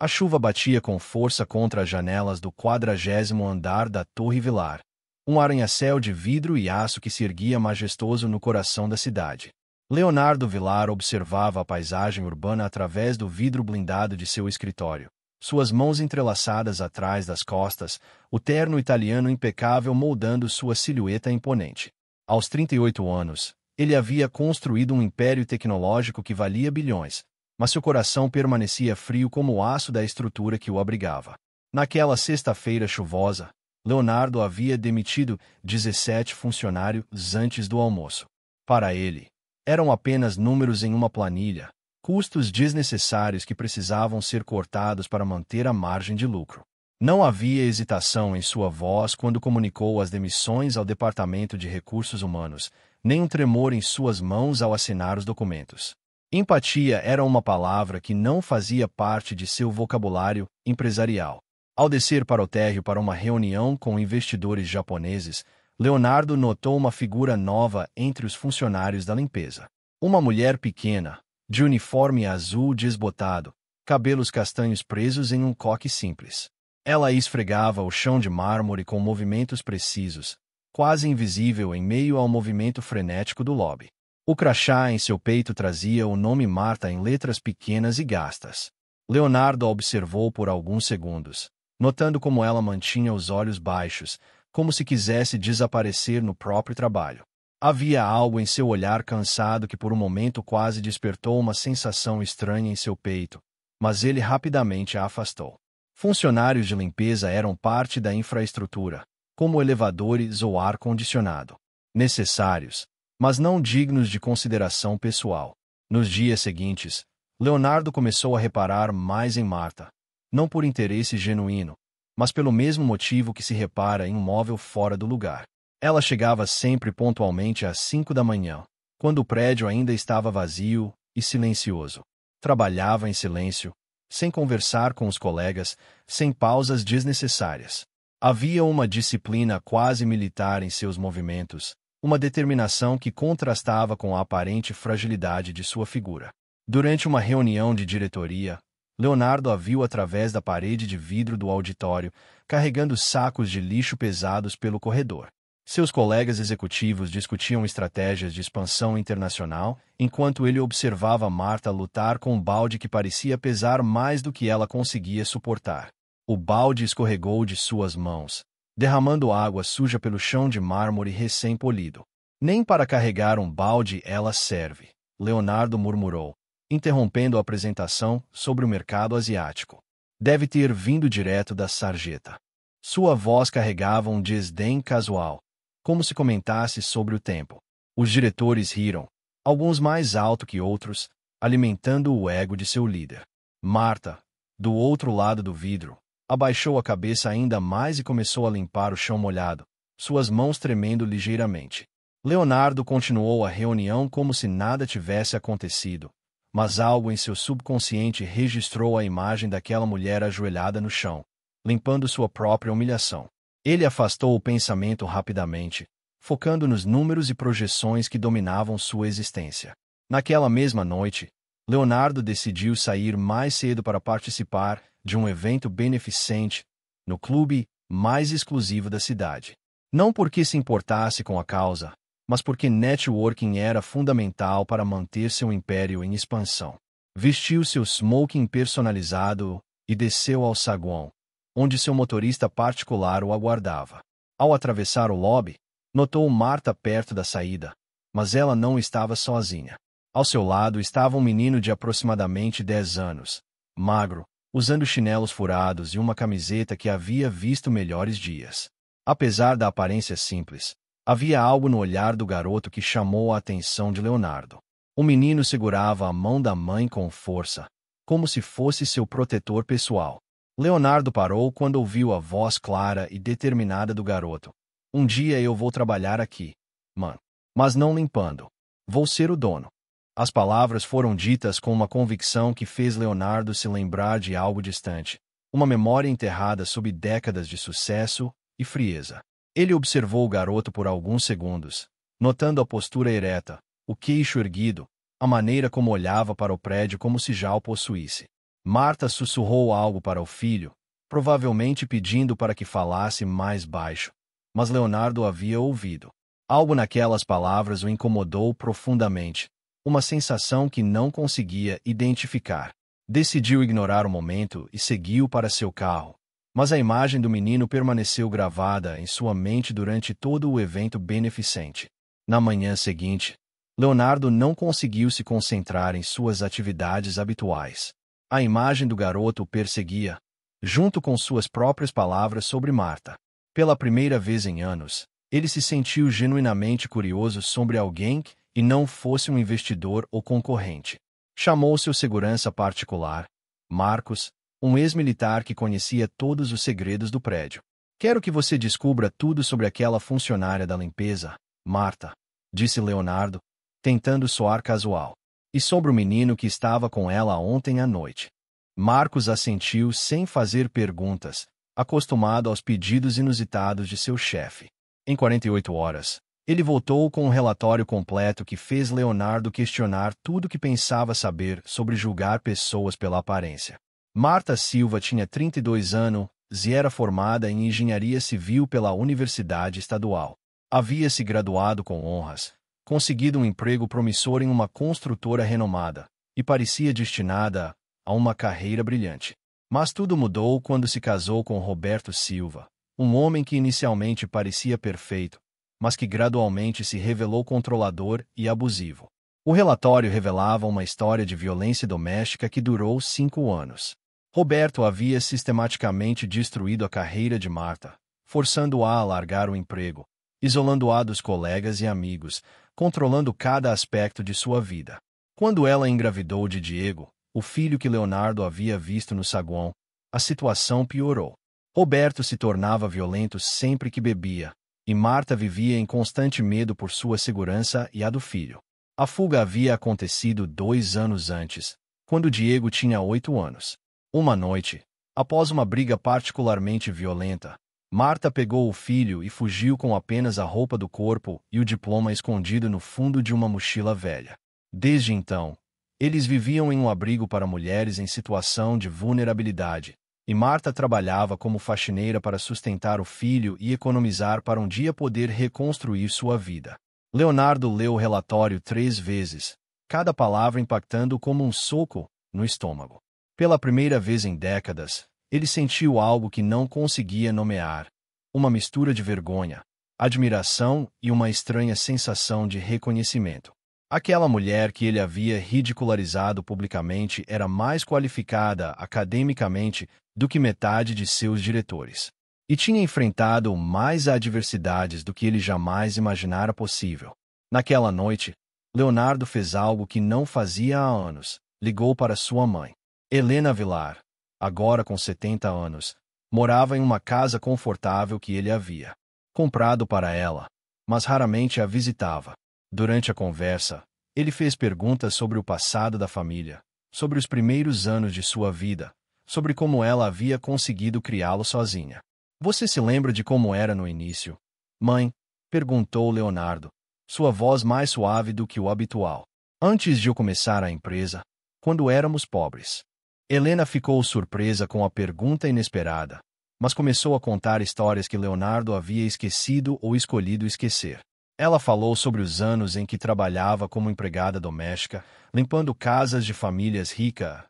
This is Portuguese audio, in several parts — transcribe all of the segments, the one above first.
A chuva batia com força contra as janelas do 40º andar da Torre Vilar, um arranha-céu de vidro e aço que se erguia majestoso no coração da cidade. Leonardo Vilar observava a paisagem urbana através do vidro blindado de seu escritório, suas mãos entrelaçadas atrás das costas, o terno italiano impecável moldando sua silhueta imponente. Aos 38 anos, ele havia construído um império tecnológico que valia bilhões, mas seu coração permanecia frio como o aço da estrutura que o abrigava. Naquela sexta-feira chuvosa, Leonardo havia demitido 17 funcionários antes do almoço. Para ele, eram apenas números em uma planilha, custos desnecessários que precisavam ser cortados para manter a margem de lucro. Não havia hesitação em sua voz quando comunicou as demissões ao Departamento de Recursos Humanos, nem um tremor em suas mãos ao assinar os documentos. Empatia era uma palavra que não fazia parte de seu vocabulário empresarial. Ao descer para o térreo para uma reunião com investidores japoneses, Leonardo notou uma figura nova entre os funcionários da limpeza. Uma mulher pequena, de uniforme azul desbotado, cabelos castanhos presos em um coque simples. Ela esfregava o chão de mármore com movimentos precisos, quase invisível em meio ao movimento frenético do lobby. O crachá em seu peito trazia o nome Marta em letras pequenas e gastas. Leonardo a observou por alguns segundos, notando como ela mantinha os olhos baixos, como se quisesse desaparecer no próprio trabalho. Havia algo em seu olhar cansado que por um momento quase despertou uma sensação estranha em seu peito, mas ele rapidamente a afastou. Funcionários de limpeza eram parte da infraestrutura, como elevadores ou ar-condicionado. Necessários, mas não dignos de consideração pessoal. Nos dias seguintes, Leonardo começou a reparar mais em Marta, não por interesse genuíno, mas pelo mesmo motivo que se repara em um móvel fora do lugar. Ela chegava sempre pontualmente às 5 da manhã, quando o prédio ainda estava vazio e silencioso. Trabalhava em silêncio, sem conversar com os colegas, sem pausas desnecessárias. Havia uma disciplina quase militar em seus movimentos, uma determinação que contrastava com a aparente fragilidade de sua figura. Durante uma reunião de diretoria, Leonardo a viu através da parede de vidro do auditório, carregando sacos de lixo pesados pelo corredor. Seus colegas executivos discutiam estratégias de expansão internacional, enquanto ele observava Marta lutar com um balde que parecia pesar mais do que ela conseguia suportar. O balde escorregou de suas mãos, derramando água suja pelo chão de mármore recém-polido. Nem para carregar um balde ela serve, Leonardo murmurou, interrompendo a apresentação sobre o mercado asiático. Deve ter vindo direto da sarjeta. Sua voz carregava um desdém casual, como se comentasse sobre o tempo. Os diretores riram, alguns mais alto que outros, alimentando o ego de seu líder. Marta, do outro lado do vidro, abaixou a cabeça ainda mais e começou a limpar o chão molhado, suas mãos tremendo ligeiramente. Leonardo continuou a reunião como se nada tivesse acontecido, mas algo em seu subconsciente registrou a imagem daquela mulher ajoelhada no chão, limpando sua própria humilhação. Ele afastou o pensamento rapidamente, focando nos números e projeções que dominavam sua existência. Naquela mesma noite, Leonardo decidiu sair mais cedo para participar de um evento beneficente no clube mais exclusivo da cidade. Não porque se importasse com a causa, mas porque networking era fundamental para manter seu império em expansão. Vestiu seu smoking personalizado e desceu ao saguão, onde seu motorista particular o aguardava. Ao atravessar o lobby, notou Marta perto da saída, mas ela não estava sozinha. Ao seu lado estava um menino de aproximadamente 10 anos, magro, usando chinelos furados e uma camiseta que havia visto melhores dias. Apesar da aparência simples, havia algo no olhar do garoto que chamou a atenção de Leonardo. O menino segurava a mão da mãe com força, como se fosse seu protetor pessoal. Leonardo parou quando ouviu a voz clara e determinada do garoto. Um dia eu vou trabalhar aqui, mãe. Mas não limpando. Vou ser o dono. As palavras foram ditas com uma convicção que fez Leonardo se lembrar de algo distante, uma memória enterrada sob décadas de sucesso e frieza. Ele observou o garoto por alguns segundos, notando a postura ereta, o queixo erguido, a maneira como olhava para o prédio como se já o possuísse. Marta sussurrou algo para o filho, provavelmente pedindo para que falasse mais baixo, mas Leonardo havia ouvido. Algo naquelas palavras o incomodou profundamente, uma sensação que não conseguia identificar. Decidiu ignorar o momento e seguiu para seu carro, mas a imagem do menino permaneceu gravada em sua mente durante todo o evento beneficente. Na manhã seguinte, Leonardo não conseguiu se concentrar em suas atividades habituais. A imagem do garoto o perseguia, junto com suas próprias palavras sobre Marta. Pela primeira vez em anos, ele se sentiu genuinamente curioso sobre alguém que não fosse um investidor ou concorrente. Chamou seu segurança particular, Marcos, um ex-militar que conhecia todos os segredos do prédio. Quero que você descubra tudo sobre aquela funcionária da limpeza, Marta, disse Leonardo, tentando soar casual. E sobre o menino que estava com ela ontem à noite. Marcos assentiu sem fazer perguntas, acostumado aos pedidos inusitados de seu chefe. Em 48 horas, ele voltou com um relatório completo que fez Leonardo questionar tudo o que pensava saber sobre julgar pessoas pela aparência. Marta Silva tinha 32 anos e era formada em engenharia civil pela Universidade Estadual. Havia se graduado com honras, conseguido um emprego promissor em uma construtora renomada, e parecia destinada a uma carreira brilhante. Mas tudo mudou quando se casou com Roberto Silva, um homem que inicialmente parecia perfeito, mas que gradualmente se revelou controlador e abusivo. O relatório revelava uma história de violência doméstica que durou 5 anos. Roberto havia sistematicamente destruído a carreira de Marta, forçando-a a largar o emprego, isolando-a dos colegas e amigos, controlando cada aspecto de sua vida. Quando ela engravidou de Diego, o filho que Leonardo havia visto no saguão, a situação piorou. Roberto se tornava violento sempre que bebia, e Marta vivia em constante medo por sua segurança e a do filho. A fuga havia acontecido 2 anos antes, quando Diego tinha 8 anos. Uma noite, após uma briga particularmente violenta, Marta pegou o filho e fugiu com apenas a roupa do corpo e o diploma escondido no fundo de uma mochila velha. Desde então, eles viviam em um abrigo para mulheres em situação de vulnerabilidade, e Marta trabalhava como faxineira para sustentar o filho e economizar para um dia poder reconstruir sua vida. Leonardo leu o relatório 3 vezes, cada palavra impactando como um soco no estômago. Pela primeira vez em décadas, ele sentiu algo que não conseguia nomear, uma mistura de vergonha, admiração e uma estranha sensação de reconhecimento. Aquela mulher que ele havia ridicularizado publicamente era mais qualificada academicamente do que metade de seus diretores. E tinha enfrentado mais adversidades do que ele jamais imaginara possível. Naquela noite, Leonardo fez algo que não fazia há anos. Ligou para sua mãe. Helena Vilar, agora com 70 anos, morava em uma casa confortável que ele havia comprado para ela, mas raramente a visitava. Durante a conversa, ele fez perguntas sobre o passado da família, sobre os primeiros anos de sua vida, sobre como ela havia conseguido criá-lo sozinha. Você se lembra de como era no início? Mãe? Perguntou Leonardo, sua voz mais suave do que o habitual. Antes de eu começar a empresa, quando éramos pobres. Helena ficou surpresa com a pergunta inesperada, mas começou a contar histórias que Leonardo havia esquecido ou escolhido esquecer. Ela falou sobre os anos em que trabalhava como empregada doméstica, limpando casas de famílias ricas,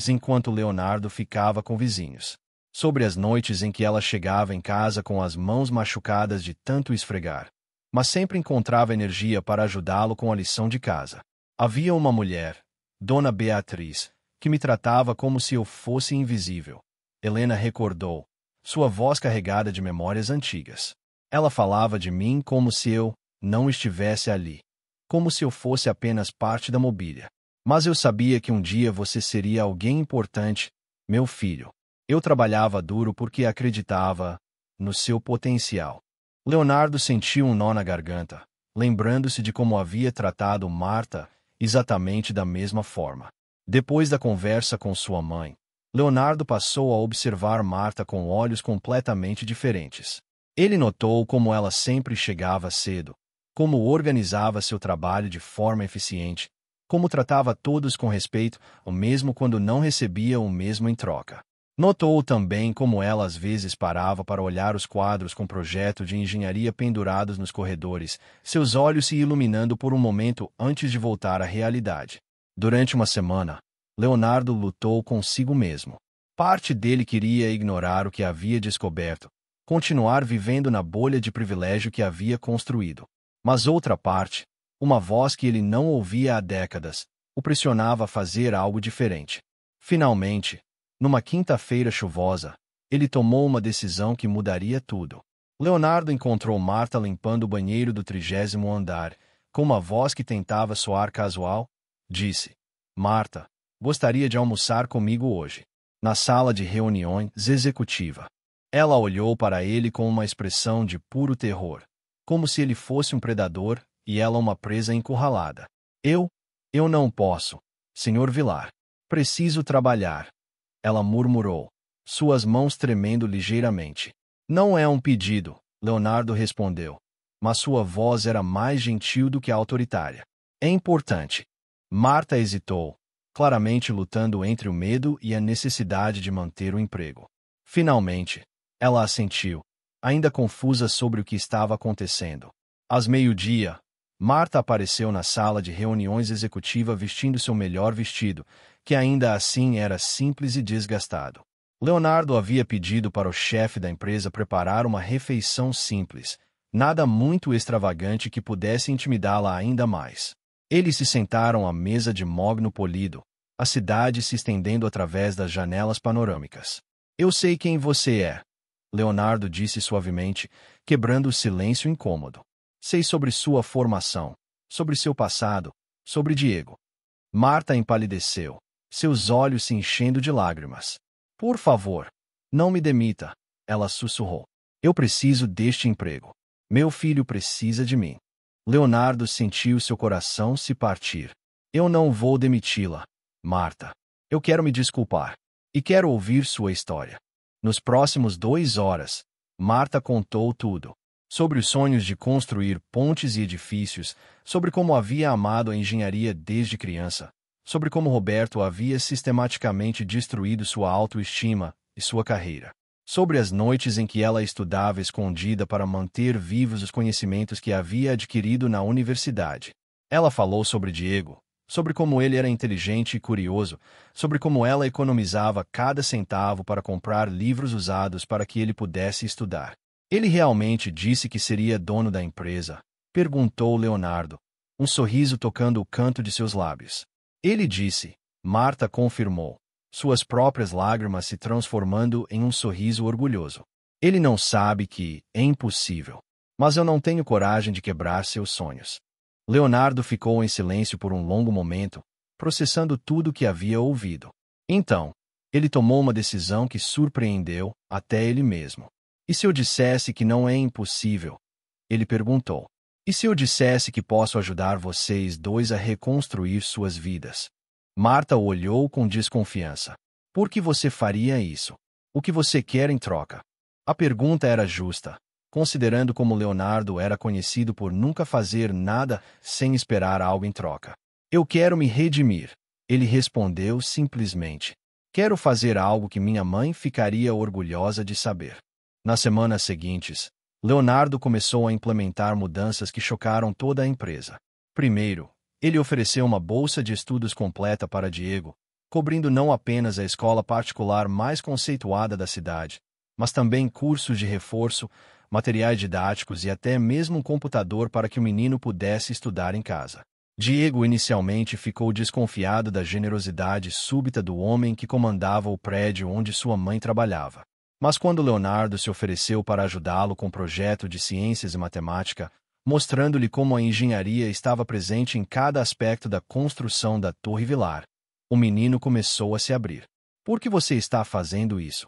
enquanto Leonardo ficava com vizinhos. Sobre as noites em que ela chegava em casa com as mãos machucadas de tanto esfregar, mas sempre encontrava energia para ajudá-lo com a lição de casa. Havia uma mulher, Dona Beatriz, que me tratava como se eu fosse invisível. Helena recordou, sua voz carregada de memórias antigas. Ela falava de mim como se eu não estivesse ali, como se eu fosse apenas parte da mobília. Mas eu sabia que um dia você seria alguém importante, meu filho. Eu trabalhava duro porque acreditava no seu potencial. Leonardo sentiu um nó na garganta, lembrando-se de como havia tratado Marta exatamente da mesma forma. Depois da conversa com sua mãe, Leonardo passou a observar Marta com olhos completamente diferentes. Ele notou como ela sempre chegava cedo, como organizava seu trabalho de forma eficiente, como tratava todos com respeito, ou mesmo quando não recebia o mesmo em troca. Notou também como ela às vezes parava para olhar os quadros com projeto de engenharia pendurados nos corredores, seus olhos se iluminando por um momento antes de voltar à realidade. Durante uma semana, Leonardo lutou consigo mesmo. Parte dele queria ignorar o que havia descoberto, continuar vivendo na bolha de privilégio que havia construído. Mas outra parte, uma voz que ele não ouvia há décadas, o pressionava a fazer algo diferente. Finalmente, numa quinta-feira chuvosa, ele tomou uma decisão que mudaria tudo. Leonardo encontrou Marta limpando o banheiro do 30º andar. Com uma voz que tentava soar casual, disse: Marta, gostaria de almoçar comigo hoje, na sala de reuniões executiva. Ela olhou para ele com uma expressão de puro terror, como se ele fosse um predador e ela uma presa encurralada. Eu não posso, Sr. Vilar. Preciso trabalhar. Ela murmurou, suas mãos tremendo ligeiramente. Não é um pedido, Leonardo respondeu, mas sua voz era mais gentil do que autoritária. É importante. Marta hesitou, claramente lutando entre o medo e a necessidade de manter o emprego. Finalmente, ela assentiu, ainda confusa sobre o que estava acontecendo. Às meio-dia, Marta apareceu na sala de reuniões executiva vestindo seu melhor vestido, que ainda assim era simples e desgastado. Leonardo havia pedido para o chefe da empresa preparar uma refeição simples, nada muito extravagante que pudesse intimidá-la ainda mais. Eles se sentaram à mesa de mogno polido, a cidade se estendendo através das janelas panorâmicas. Eu sei quem você é, Leonardo disse suavemente, quebrando o silêncio incômodo. Sei sobre sua formação, sobre seu passado, sobre Diego. Marta empalideceu, seus olhos se enchendo de lágrimas. Por favor, não me demita, ela sussurrou. Eu preciso deste emprego. Meu filho precisa de mim. Leonardo sentiu seu coração se partir. Eu não vou demiti-la, Marta. Eu quero me desculpar. E quero ouvir sua história. Nos próximos 2 horas, Marta contou tudo. Sobre os sonhos de construir pontes e edifícios, sobre como havia amado a engenharia desde criança, sobre como Roberto havia sistematicamente destruído sua autoestima e sua carreira, sobre as noites em que ela estudava escondida para manter vivos os conhecimentos que havia adquirido na universidade. Ela falou sobre Diego, sobre como ele era inteligente e curioso, sobre como ela economizava cada centavo para comprar livros usados para que ele pudesse estudar. Ele realmente disse que seria dono da empresa? Perguntou Leonardo, um sorriso tocando o canto de seus lábios. Ele disse, Marta confirmou, suas próprias lágrimas se transformando em um sorriso orgulhoso. Ele não sabe que é impossível. Mas eu não tenho coragem de quebrar seus sonhos. Leonardo ficou em silêncio por um longo momento, processando tudo o que havia ouvido. Então, ele tomou uma decisão que surpreendeu até ele mesmo. E se eu dissesse que não é impossível? Ele perguntou. E se eu dissesse que posso ajudar vocês dois a reconstruir suas vidas? Marta o olhou com desconfiança. Por que você faria isso? O que você quer em troca? A pergunta era justa, considerando como Leonardo era conhecido por nunca fazer nada sem esperar algo em troca. Eu quero me redimir, ele respondeu simplesmente. Quero fazer algo que minha mãe ficaria orgulhosa de saber. Nas semanas seguintes, Leonardo começou a implementar mudanças que chocaram toda a empresa. Primeiro, ele ofereceu uma bolsa de estudos completa para Diego, cobrindo não apenas a escola particular mais conceituada da cidade, mas também cursos de reforço, materiais didáticos e até mesmo um computador para que o menino pudesse estudar em casa. Diego inicialmente ficou desconfiado da generosidade súbita do homem que comandava o prédio onde sua mãe trabalhava. Mas quando Leonardo se ofereceu para ajudá-lo com o projeto de ciências e matemática, mostrando-lhe como a engenharia estava presente em cada aspecto da construção da Torre Vilar, o menino começou a se abrir. Por que você está fazendo isso?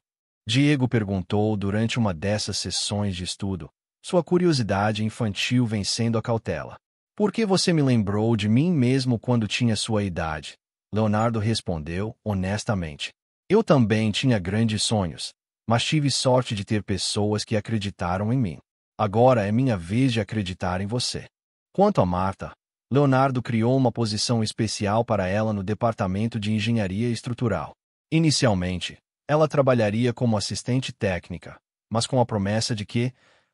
Diego perguntou durante uma dessas sessões de estudo, sua curiosidade infantil vencendo a cautela. Por que você me lembrou de mim mesmo quando tinha sua idade? Leonardo respondeu honestamente. Eu também tinha grandes sonhos, mas tive sorte de ter pessoas que acreditaram em mim. Agora é minha vez de acreditar em você. Quanto a Marta, Leonardo criou uma posição especial para ela no departamento de engenharia estrutural. Inicialmente, ela trabalharia como assistente técnica, mas com a promessa de que,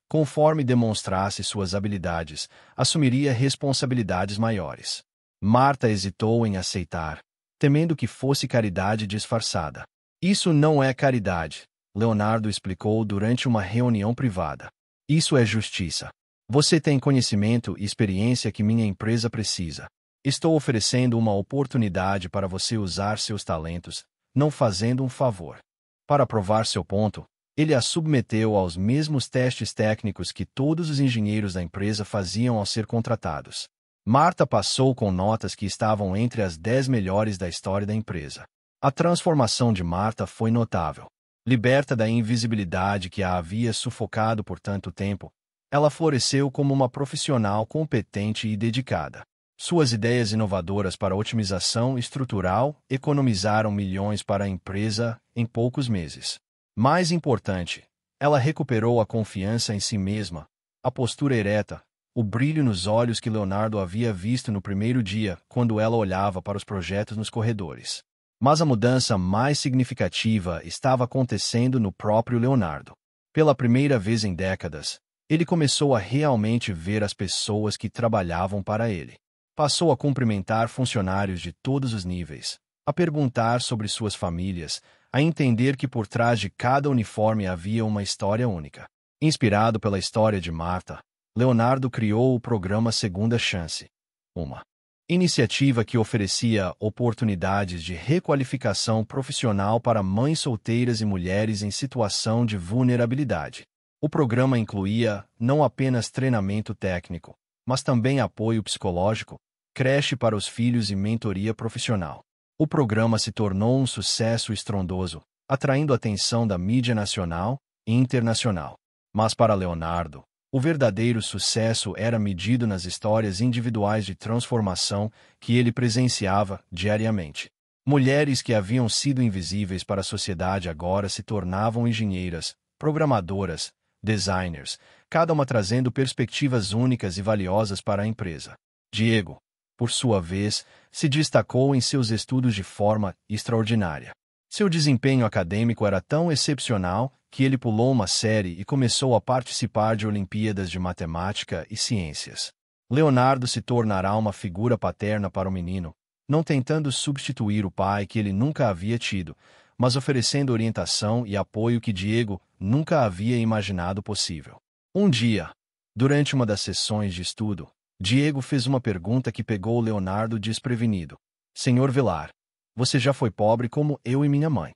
conforme demonstrasse suas habilidades, assumiria responsabilidades maiores. Marta hesitou em aceitar, temendo que fosse caridade disfarçada. Isso não é caridade, Leonardo explicou durante uma reunião privada. Isso é justiça. Você tem conhecimento e experiência que minha empresa precisa. Estou oferecendo uma oportunidade para você usar seus talentos, não fazendo um favor. Para provar seu ponto, ele a submeteu aos mesmos testes técnicos que todos os engenheiros da empresa faziam ao ser contratados. Marta passou com notas que estavam entre as 10 melhores da história da empresa. A transformação de Marta foi notável. Liberta da invisibilidade que a havia sufocado por tanto tempo, ela floresceu como uma profissional competente e dedicada. Suas ideias inovadoras para otimização estrutural economizaram milhões para a empresa em poucos meses. Mais importante, ela recuperou a confiança em si mesma, a postura ereta, o brilho nos olhos que Leonardo havia visto no primeiro dia, quando ela olhava para os projetos nos corredores. Mas a mudança mais significativa estava acontecendo no próprio Leonardo. Pela primeira vez em décadas, ele começou a realmente ver as pessoas que trabalhavam para ele. Passou a cumprimentar funcionários de todos os níveis, a perguntar sobre suas famílias, a entender que por trás de cada uniforme havia uma história única. Inspirado pela história de Marta, Leonardo criou o programa Segunda Chance, uma iniciativa que oferecia oportunidades de requalificação profissional para mães solteiras e mulheres em situação de vulnerabilidade. O programa incluía não apenas treinamento técnico, mas também apoio psicológico, creche para os filhos e mentoria profissional. O programa se tornou um sucesso estrondoso, atraindo a atenção da mídia nacional e internacional. Mas para Leonardo, o verdadeiro sucesso era medido nas histórias individuais de transformação que ele presenciava diariamente. Mulheres que haviam sido invisíveis para a sociedade agora se tornavam engenheiras, programadoras, designers, cada uma trazendo perspectivas únicas e valiosas para a empresa. Diego, por sua vez, se destacou em seus estudos de forma extraordinária. Seu desempenho acadêmico era tão excepcional que ele pulou uma série e começou a participar de Olimpíadas de Matemática e Ciências. Leonardo se tornará uma figura paterna para o menino, não tentando substituir o pai que ele nunca havia tido, mas oferecendo orientação e apoio que Diego nunca havia imaginado possível. Um dia, durante uma das sessões de estudo, Diego fez uma pergunta que pegou Leonardo desprevenido. Senhor Vilar, você já foi pobre como eu e minha mãe.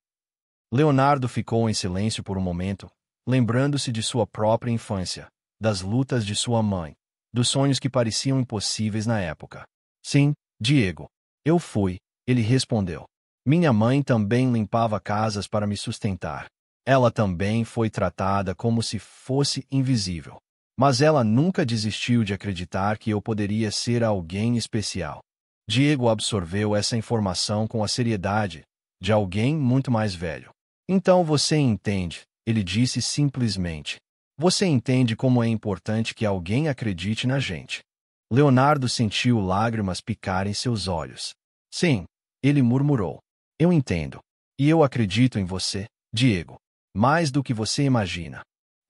Leonardo ficou em silêncio por um momento, lembrando-se de sua própria infância, das lutas de sua mãe, dos sonhos que pareciam impossíveis na época. Sim, Diego, eu fui, ele respondeu. Minha mãe também limpava casas para me sustentar. Ela também foi tratada como se fosse invisível. Mas ela nunca desistiu de acreditar que eu poderia ser alguém especial. Diego absorveu essa informação com a seriedade de alguém muito mais velho. Então você entende, ele disse simplesmente. Você entende como é importante que alguém acredite na gente. Leonardo sentiu lágrimas picarem seus olhos. Sim, ele murmurou. Eu entendo. E eu acredito em você, Diego. Mais do que você imagina.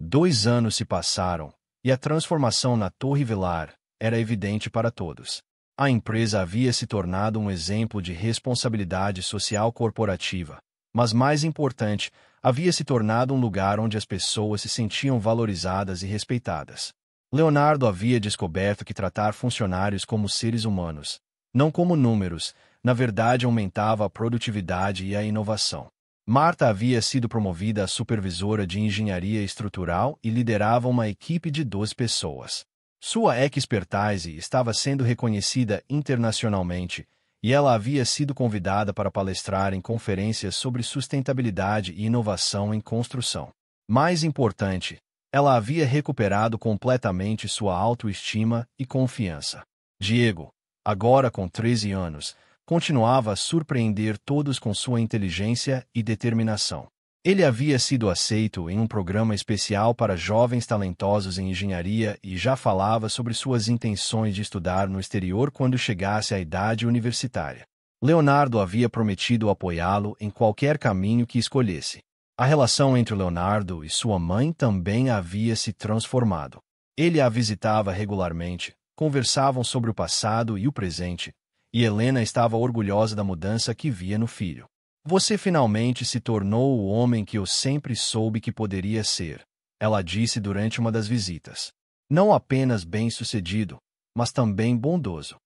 2 anos se passaram, e a transformação na Torre Vilar era evidente para todos. A empresa havia se tornado um exemplo de responsabilidade social corporativa, mas mais importante, havia se tornado um lugar onde as pessoas se sentiam valorizadas e respeitadas. Leonardo havia descoberto que tratar funcionários como seres humanos, não como números, na verdade aumentava a produtividade e a inovação. Marta havia sido promovida a supervisora de engenharia estrutural e liderava uma equipe de 12 pessoas. Sua expertise estava sendo reconhecida internacionalmente, e ela havia sido convidada para palestrar em conferências sobre sustentabilidade e inovação em construção. Mais importante, ela havia recuperado completamente sua autoestima e confiança. Diego, agora com 13 anos, continuava a surpreender todos com sua inteligência e determinação. Ele havia sido aceito em um programa especial para jovens talentosos em engenharia e já falava sobre suas intenções de estudar no exterior quando chegasse à idade universitária. Leonardo havia prometido apoiá-lo em qualquer caminho que escolhesse. A relação entre Leonardo e sua mãe também havia se transformado. Ele a visitava regularmente, conversavam sobre o passado e o presente, e Helena estava orgulhosa da mudança que via no filho. Você finalmente se tornou o homem que eu sempre soube que poderia ser, ela disse durante uma das visitas. Não apenas bem-sucedido, mas também bondoso.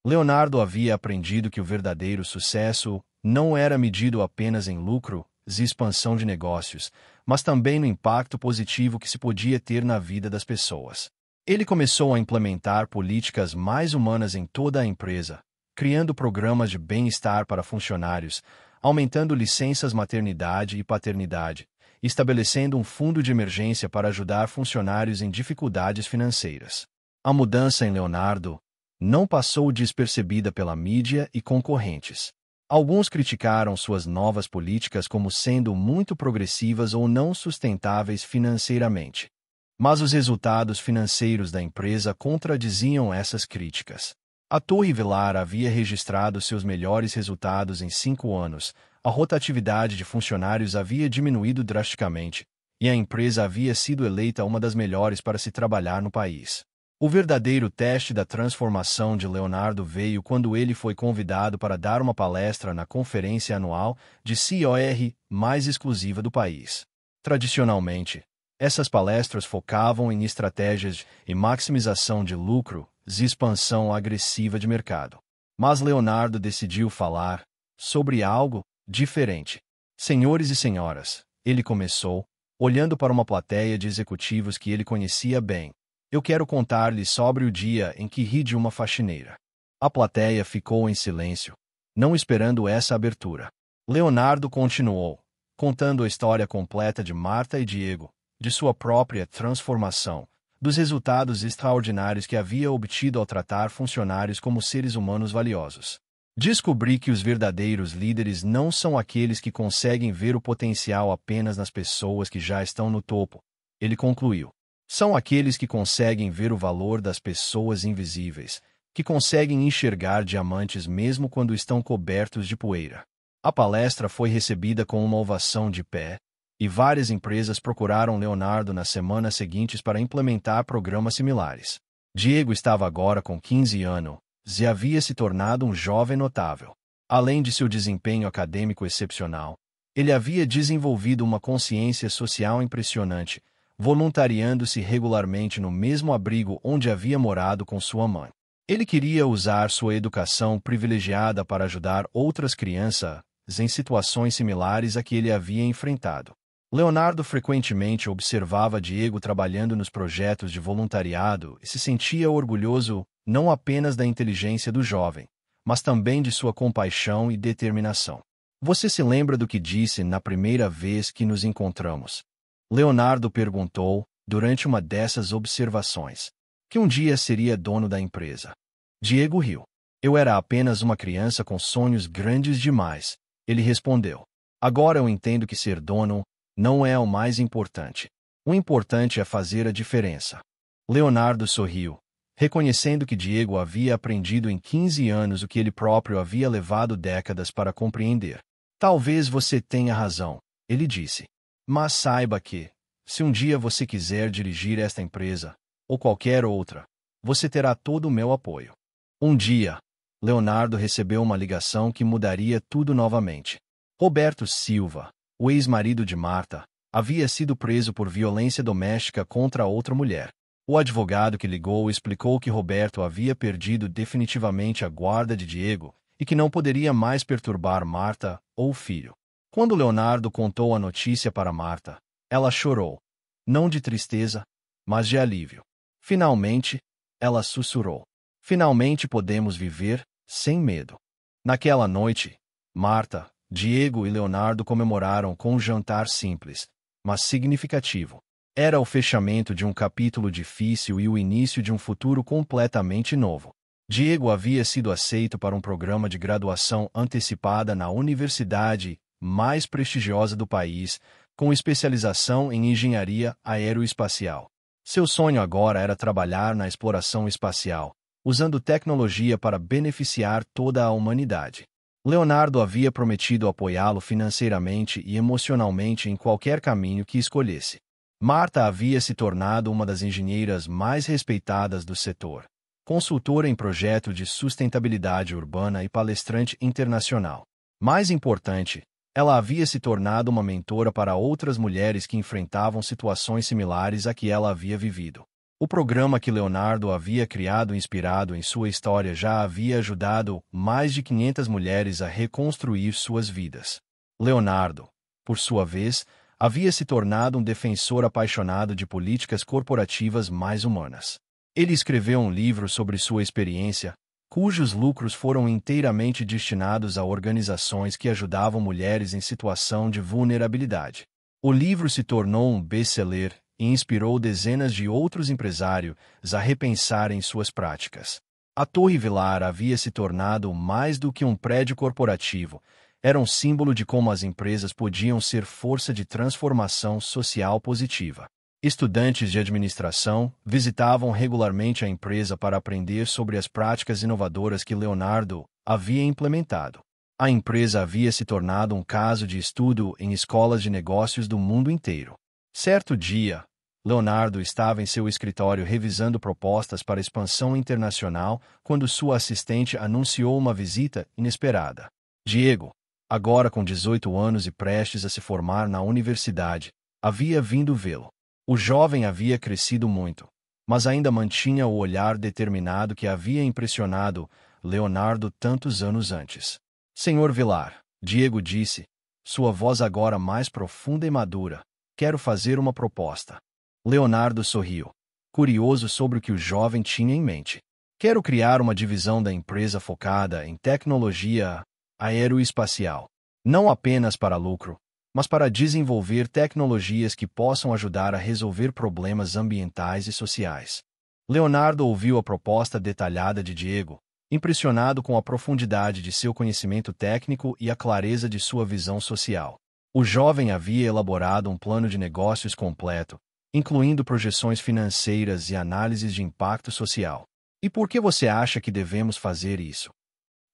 Leonardo havia aprendido que o verdadeiro sucesso não era medido apenas em lucro e expansão de negócios, mas também no impacto positivo que se podia ter na vida das pessoas. Ele começou a implementar políticas mais humanas em toda a empresa, criando programas de bem-estar para funcionários, aumentando licenças maternidade e paternidade, estabelecendo um fundo de emergência para ajudar funcionários em dificuldades financeiras. A mudança em Leonardo não passou despercebida pela mídia e concorrentes. Alguns criticaram suas novas políticas como sendo muito progressivas ou não sustentáveis financeiramente. Mas os resultados financeiros da empresa contradiziam essas críticas. A Torre Vilar havia registrado seus melhores resultados em 5 anos, a rotatividade de funcionários havia diminuído drasticamente, e a empresa havia sido eleita uma das melhores para se trabalhar no país. O verdadeiro teste da transformação de Leonardo veio quando ele foi convidado para dar uma palestra na conferência anual de COR mais exclusiva do país. Tradicionalmente, essas palestras focavam em estratégias e maximização de lucro e expansão agressiva de mercado. Mas Leonardo decidiu falar sobre algo diferente. Senhores e senhoras, ele começou, olhando para uma plateia de executivos que ele conhecia bem. Eu quero contar-lhes sobre o dia em que ri de uma faxineira. A plateia ficou em silêncio, não esperando essa abertura. Leonardo continuou, contando a história completa de Marta e Diego, de sua própria transformação, dos resultados extraordinários que havia obtido ao tratar funcionários como seres humanos valiosos. Descobri que os verdadeiros líderes não são aqueles que conseguem ver o potencial apenas nas pessoas que já estão no topo, ele concluiu. São aqueles que conseguem ver o valor das pessoas invisíveis, que conseguem enxergar diamantes mesmo quando estão cobertos de poeira. A palestra foi recebida com uma ovação de pé, e várias empresas procuraram Leonardo nas semanas seguintes para implementar programas similares. Diego estava agora com 15 anos e havia se tornado um jovem notável. Além de seu desempenho acadêmico excepcional, ele havia desenvolvido uma consciência social impressionante, voluntariando-se regularmente no mesmo abrigo onde havia morado com sua mãe. Ele queria usar sua educação privilegiada para ajudar outras crianças em situações similares a que ele havia enfrentado. Leonardo frequentemente observava Diego trabalhando nos projetos de voluntariado e se sentia orgulhoso não apenas da inteligência do jovem, mas também de sua compaixão e determinação. Você se lembra do que disse na primeira vez que nos encontramos? Leonardo perguntou, durante uma dessas observações, que um dia seria dono da empresa. Diego riu. Eu era apenas uma criança com sonhos grandes demais, ele respondeu. Agora eu entendo que ser dono não é o mais importante. O importante é fazer a diferença. Leonardo sorriu, reconhecendo que Diego havia aprendido em 15 anos o que ele próprio havia levado décadas para compreender. Talvez você tenha razão, ele disse. Mas saiba que, se um dia você quiser dirigir esta empresa, ou qualquer outra, você terá todo o meu apoio. Um dia, Leonardo recebeu uma ligação que mudaria tudo novamente. Roberto Silva, o ex-marido de Marta, havia sido preso por violência doméstica contra outra mulher. O advogado que ligou explicou que Roberto havia perdido definitivamente a guarda de Diego e que não poderia mais perturbar Marta ou o filho. Quando Leonardo contou a notícia para Marta, ela chorou, não de tristeza, mas de alívio. Finalmente, ela sussurrou. Finalmente podemos viver sem medo. Naquela noite, Marta, Diego e Leonardo comemoraram com um jantar simples, mas significativo. Era o fechamento de um capítulo difícil e o início de um futuro completamente novo. Diego havia sido aceito para um programa de graduação antecipada na Universidade mais prestigiosa do país, com especialização em engenharia aeroespacial. Seu sonho agora era trabalhar na exploração espacial, usando tecnologia para beneficiar toda a humanidade. Leonardo havia prometido apoiá-lo financeiramente e emocionalmente em qualquer caminho que escolhesse. Marta havia se tornado uma das engenheiras mais respeitadas do setor, consultora em projetos de sustentabilidade urbana e palestrante internacional. Mais importante, ela havia se tornado uma mentora para outras mulheres que enfrentavam situações similares à que ela havia vivido. O programa que Leonardo havia criado inspirado em sua história já havia ajudado mais de 500 mulheres a reconstruir suas vidas. Leonardo, por sua vez, havia se tornado um defensor apaixonado de políticas corporativas mais humanas. Ele escreveu um livro sobre sua experiência, cujos lucros foram inteiramente destinados a organizações que ajudavam mulheres em situação de vulnerabilidade. O livro se tornou um best-seller e inspirou dezenas de outros empresários a repensarem suas práticas. A Torre Vilar havia se tornado mais do que um prédio corporativo, era um símbolo de como as empresas podiam ser força de transformação social positiva. Estudantes de administração visitavam regularmente a empresa para aprender sobre as práticas inovadoras que Leonardo havia implementado. A empresa havia se tornado um caso de estudo em escolas de negócios do mundo inteiro. Certo dia, Leonardo estava em seu escritório revisando propostas para expansão internacional quando sua assistente anunciou uma visita inesperada. Diego, agora com 18 anos e prestes a se formar na universidade, havia vindo vê-lo. O jovem havia crescido muito, mas ainda mantinha o olhar determinado que havia impressionado Leonardo tantos anos antes. Senhor Vilar, Diego disse, sua voz agora mais profunda e madura, quero fazer uma proposta. Leonardo sorriu, curioso sobre o que o jovem tinha em mente. Quero criar uma divisão da empresa focada em tecnologia aeroespacial, não apenas para lucro, mas para desenvolver tecnologias que possam ajudar a resolver problemas ambientais e sociais. Leonardo ouviu a proposta detalhada de Diego, impressionado com a profundidade de seu conhecimento técnico e a clareza de sua visão social. O jovem havia elaborado um plano de negócios completo, incluindo projeções financeiras e análises de impacto social. E por que você acha que devemos fazer isso?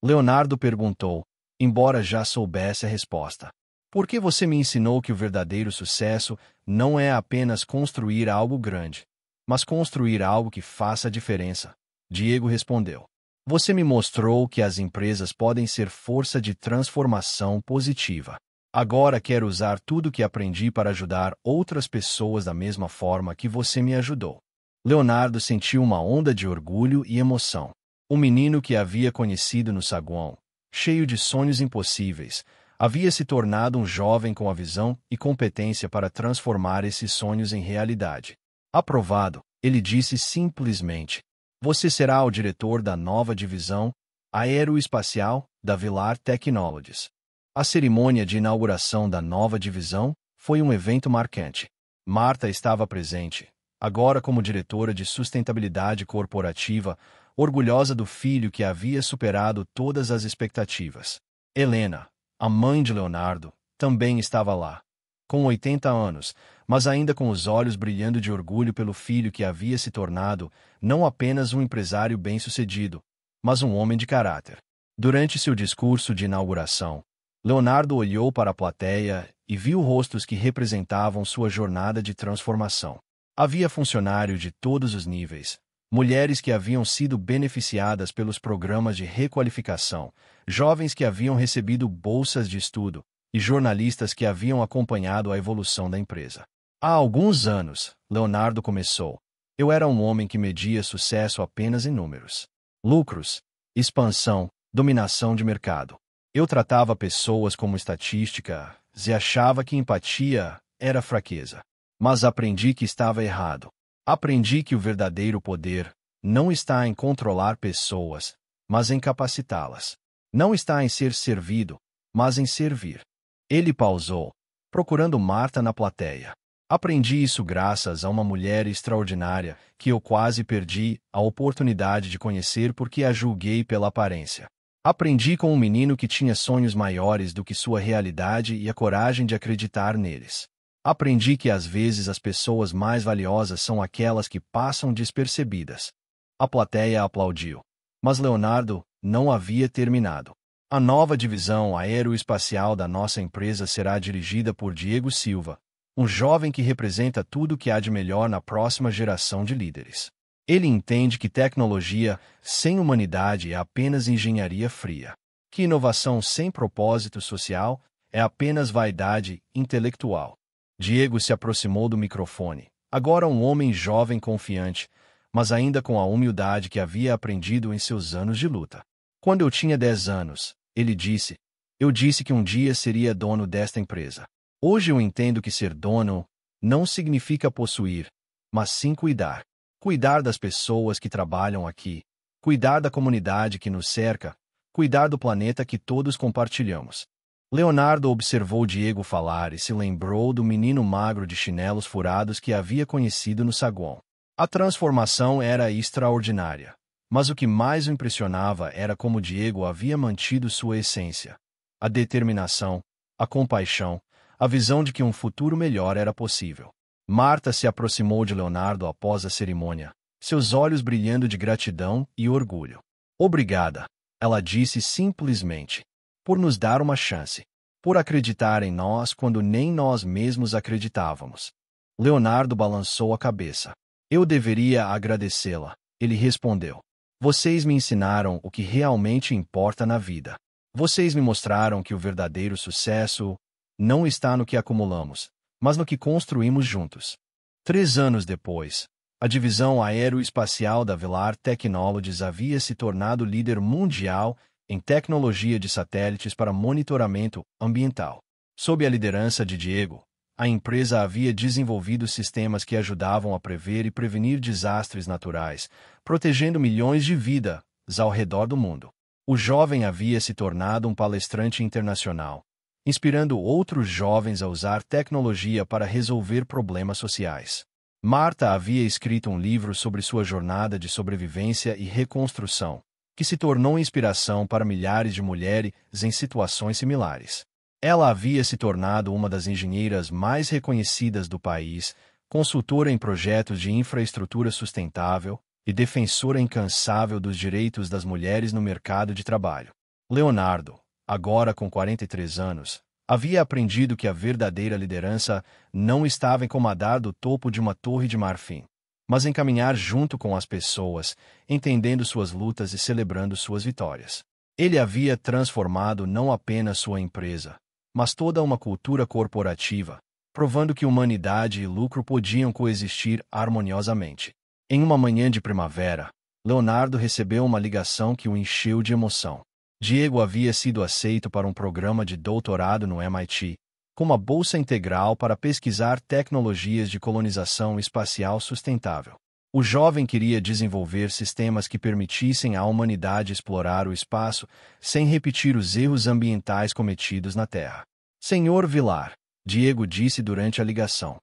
Leonardo perguntou, embora já soubesse a resposta. Porque você me ensinou que o verdadeiro sucesso não é apenas construir algo grande, mas construir algo que faça a diferença. Diego respondeu. Você me mostrou que as empresas podem ser força de transformação positiva. Agora quero usar tudo o que aprendi para ajudar outras pessoas da mesma forma que você me ajudou. Leonardo sentiu uma onda de orgulho e emoção. O menino que havia conhecido no saguão, cheio de sonhos impossíveis, havia se tornado um jovem com a visão e competência para transformar esses sonhos em realidade. Aprovado, ele disse simplesmente: você será o diretor da nova divisão aeroespacial da Vilar Technologies. A cerimônia de inauguração da nova divisão foi um evento marcante. Marta estava presente, agora como diretora de sustentabilidade corporativa, orgulhosa do filho que havia superado todas as expectativas. Helena, a mãe de Leonardo, também estava lá, com 80 anos, mas ainda com os olhos brilhando de orgulho pelo filho que havia se tornado não apenas um empresário bem-sucedido, mas um homem de caráter. Durante seu discurso de inauguração, Leonardo olhou para a plateia e viu rostos que representavam sua jornada de transformação. Havia funcionários de todos os níveis, mulheres que haviam sido beneficiadas pelos programas de requalificação, jovens que haviam recebido bolsas de estudo e jornalistas que haviam acompanhado a evolução da empresa. Há alguns anos, Leonardo começou. Eu era um homem que media sucesso apenas em números. Lucros, expansão, dominação de mercado. Eu tratava pessoas como estatística e achava que empatia era fraqueza. Mas aprendi que estava errado. Aprendi que o verdadeiro poder não está em controlar pessoas, mas em capacitá-las. Não está em ser servido, mas em servir. Ele pausou, procurando Marta na plateia. Aprendi isso graças a uma mulher extraordinária que eu quase perdi a oportunidade de conhecer porque a julguei pela aparência. Aprendi com um menino que tinha sonhos maiores do que sua realidade e a coragem de acreditar neles. Aprendi que às vezes as pessoas mais valiosas são aquelas que passam despercebidas. A plateia aplaudiu. Mas Leonardo não havia terminado. A nova divisão aeroespacial da nossa empresa será dirigida por Diego Silva, um jovem que representa tudo o que há de melhor na próxima geração de líderes. Ele entende que tecnologia sem humanidade é apenas engenharia fria, que inovação sem propósito social é apenas vaidade intelectual. Diego se aproximou do microfone, agora um homem jovem confiante, mas ainda com a humildade que havia aprendido em seus anos de luta. Quando eu tinha 10 anos, ele disse, eu disse que um dia seria dono desta empresa. Hoje eu entendo que ser dono não significa possuir, mas sim cuidar. Cuidar das pessoas que trabalham aqui, cuidar da comunidade que nos cerca, cuidar do planeta que todos compartilhamos. Leonardo observou Diego falar e se lembrou do menino magro de chinelos furados que havia conhecido no saguão. A transformação era extraordinária, mas o que mais o impressionava era como Diego havia mantido sua essência. A determinação, a compaixão, a visão de que um futuro melhor era possível. Marta se aproximou de Leonardo após a cerimônia, seus olhos brilhando de gratidão e orgulho. Obrigada, ela disse simplesmente, por nos dar uma chance, por acreditar em nós quando nem nós mesmos acreditávamos. Leonardo balançou a cabeça. Eu deveria agradecê-la, ele respondeu. Vocês me ensinaram o que realmente importa na vida. Vocês me mostraram que o verdadeiro sucesso não está no que acumulamos, mas no que construímos juntos. 3 anos depois, a divisão aeroespacial da Velar Technologies havia se tornado líder mundial em tecnologia de satélites para monitoramento ambiental. Sob a liderança de Diego, a empresa havia desenvolvido sistemas que ajudavam a prever e prevenir desastres naturais, protegendo milhões de vidas ao redor do mundo. O jovem havia se tornado um palestrante internacional, inspirando outros jovens a usar tecnologia para resolver problemas sociais. Marta havia escrito um livro sobre sua jornada de sobrevivência e reconstrução, que se tornou inspiração para milhares de mulheres em situações similares. Ela havia se tornado uma das engenheiras mais reconhecidas do país, consultora em projetos de infraestrutura sustentável e defensora incansável dos direitos das mulheres no mercado de trabalho. Leonardo, agora com 43 anos, havia aprendido que a verdadeira liderança não estava em comandar do topo de uma torre de marfim, mas em caminhar junto com as pessoas, entendendo suas lutas e celebrando suas vitórias. Ele havia transformado não apenas sua empresa, mas toda uma cultura corporativa, provando que humanidade e lucro podiam coexistir harmoniosamente. Em uma manhã de primavera, Leonardo recebeu uma ligação que o encheu de emoção. Diego havia sido aceito para um programa de doutorado no MIT, com uma bolsa integral para pesquisar tecnologias de colonização espacial sustentável. O jovem queria desenvolver sistemas que permitissem à humanidade explorar o espaço sem repetir os erros ambientais cometidos na Terra. Senhor Vilar, Diego disse durante a ligação,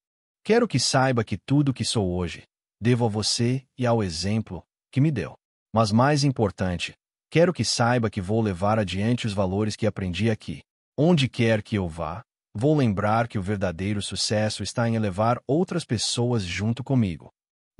quero que saiba que tudo o que sou hoje, devo a você e ao exemplo que me deu. Mas mais importante, quero que saiba que vou levar adiante os valores que aprendi aqui. Onde quer que eu vá, vou lembrar que o verdadeiro sucesso está em elevar outras pessoas junto comigo.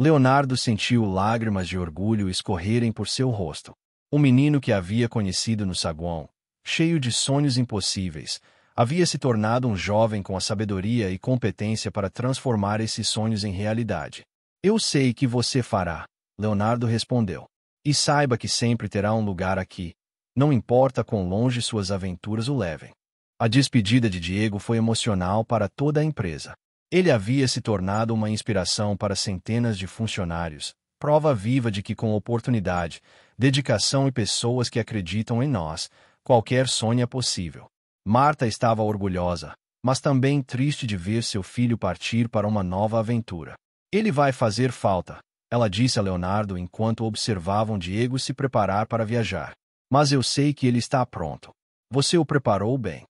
Leonardo sentiu lágrimas de orgulho escorrerem por seu rosto. O menino que havia conhecido no saguão, cheio de sonhos impossíveis, havia se tornado um jovem com a sabedoria e competência para transformar esses sonhos em realidade. Eu sei que você fará, Leonardo respondeu. E saiba que sempre terá um lugar aqui, não importa quão longe suas aventuras o levem. A despedida de Diego foi emocional para toda a empresa. Ele havia se tornado uma inspiração para centenas de funcionários, prova viva de que com oportunidade, dedicação e pessoas que acreditam em nós, qualquer sonho é possível. Marta estava orgulhosa, mas também triste de ver seu filho partir para uma nova aventura. Ele vai fazer falta, ela disse a Leonardo enquanto observavam Diego se preparar para viajar. Mas eu sei que ele está pronto. Você o preparou bem.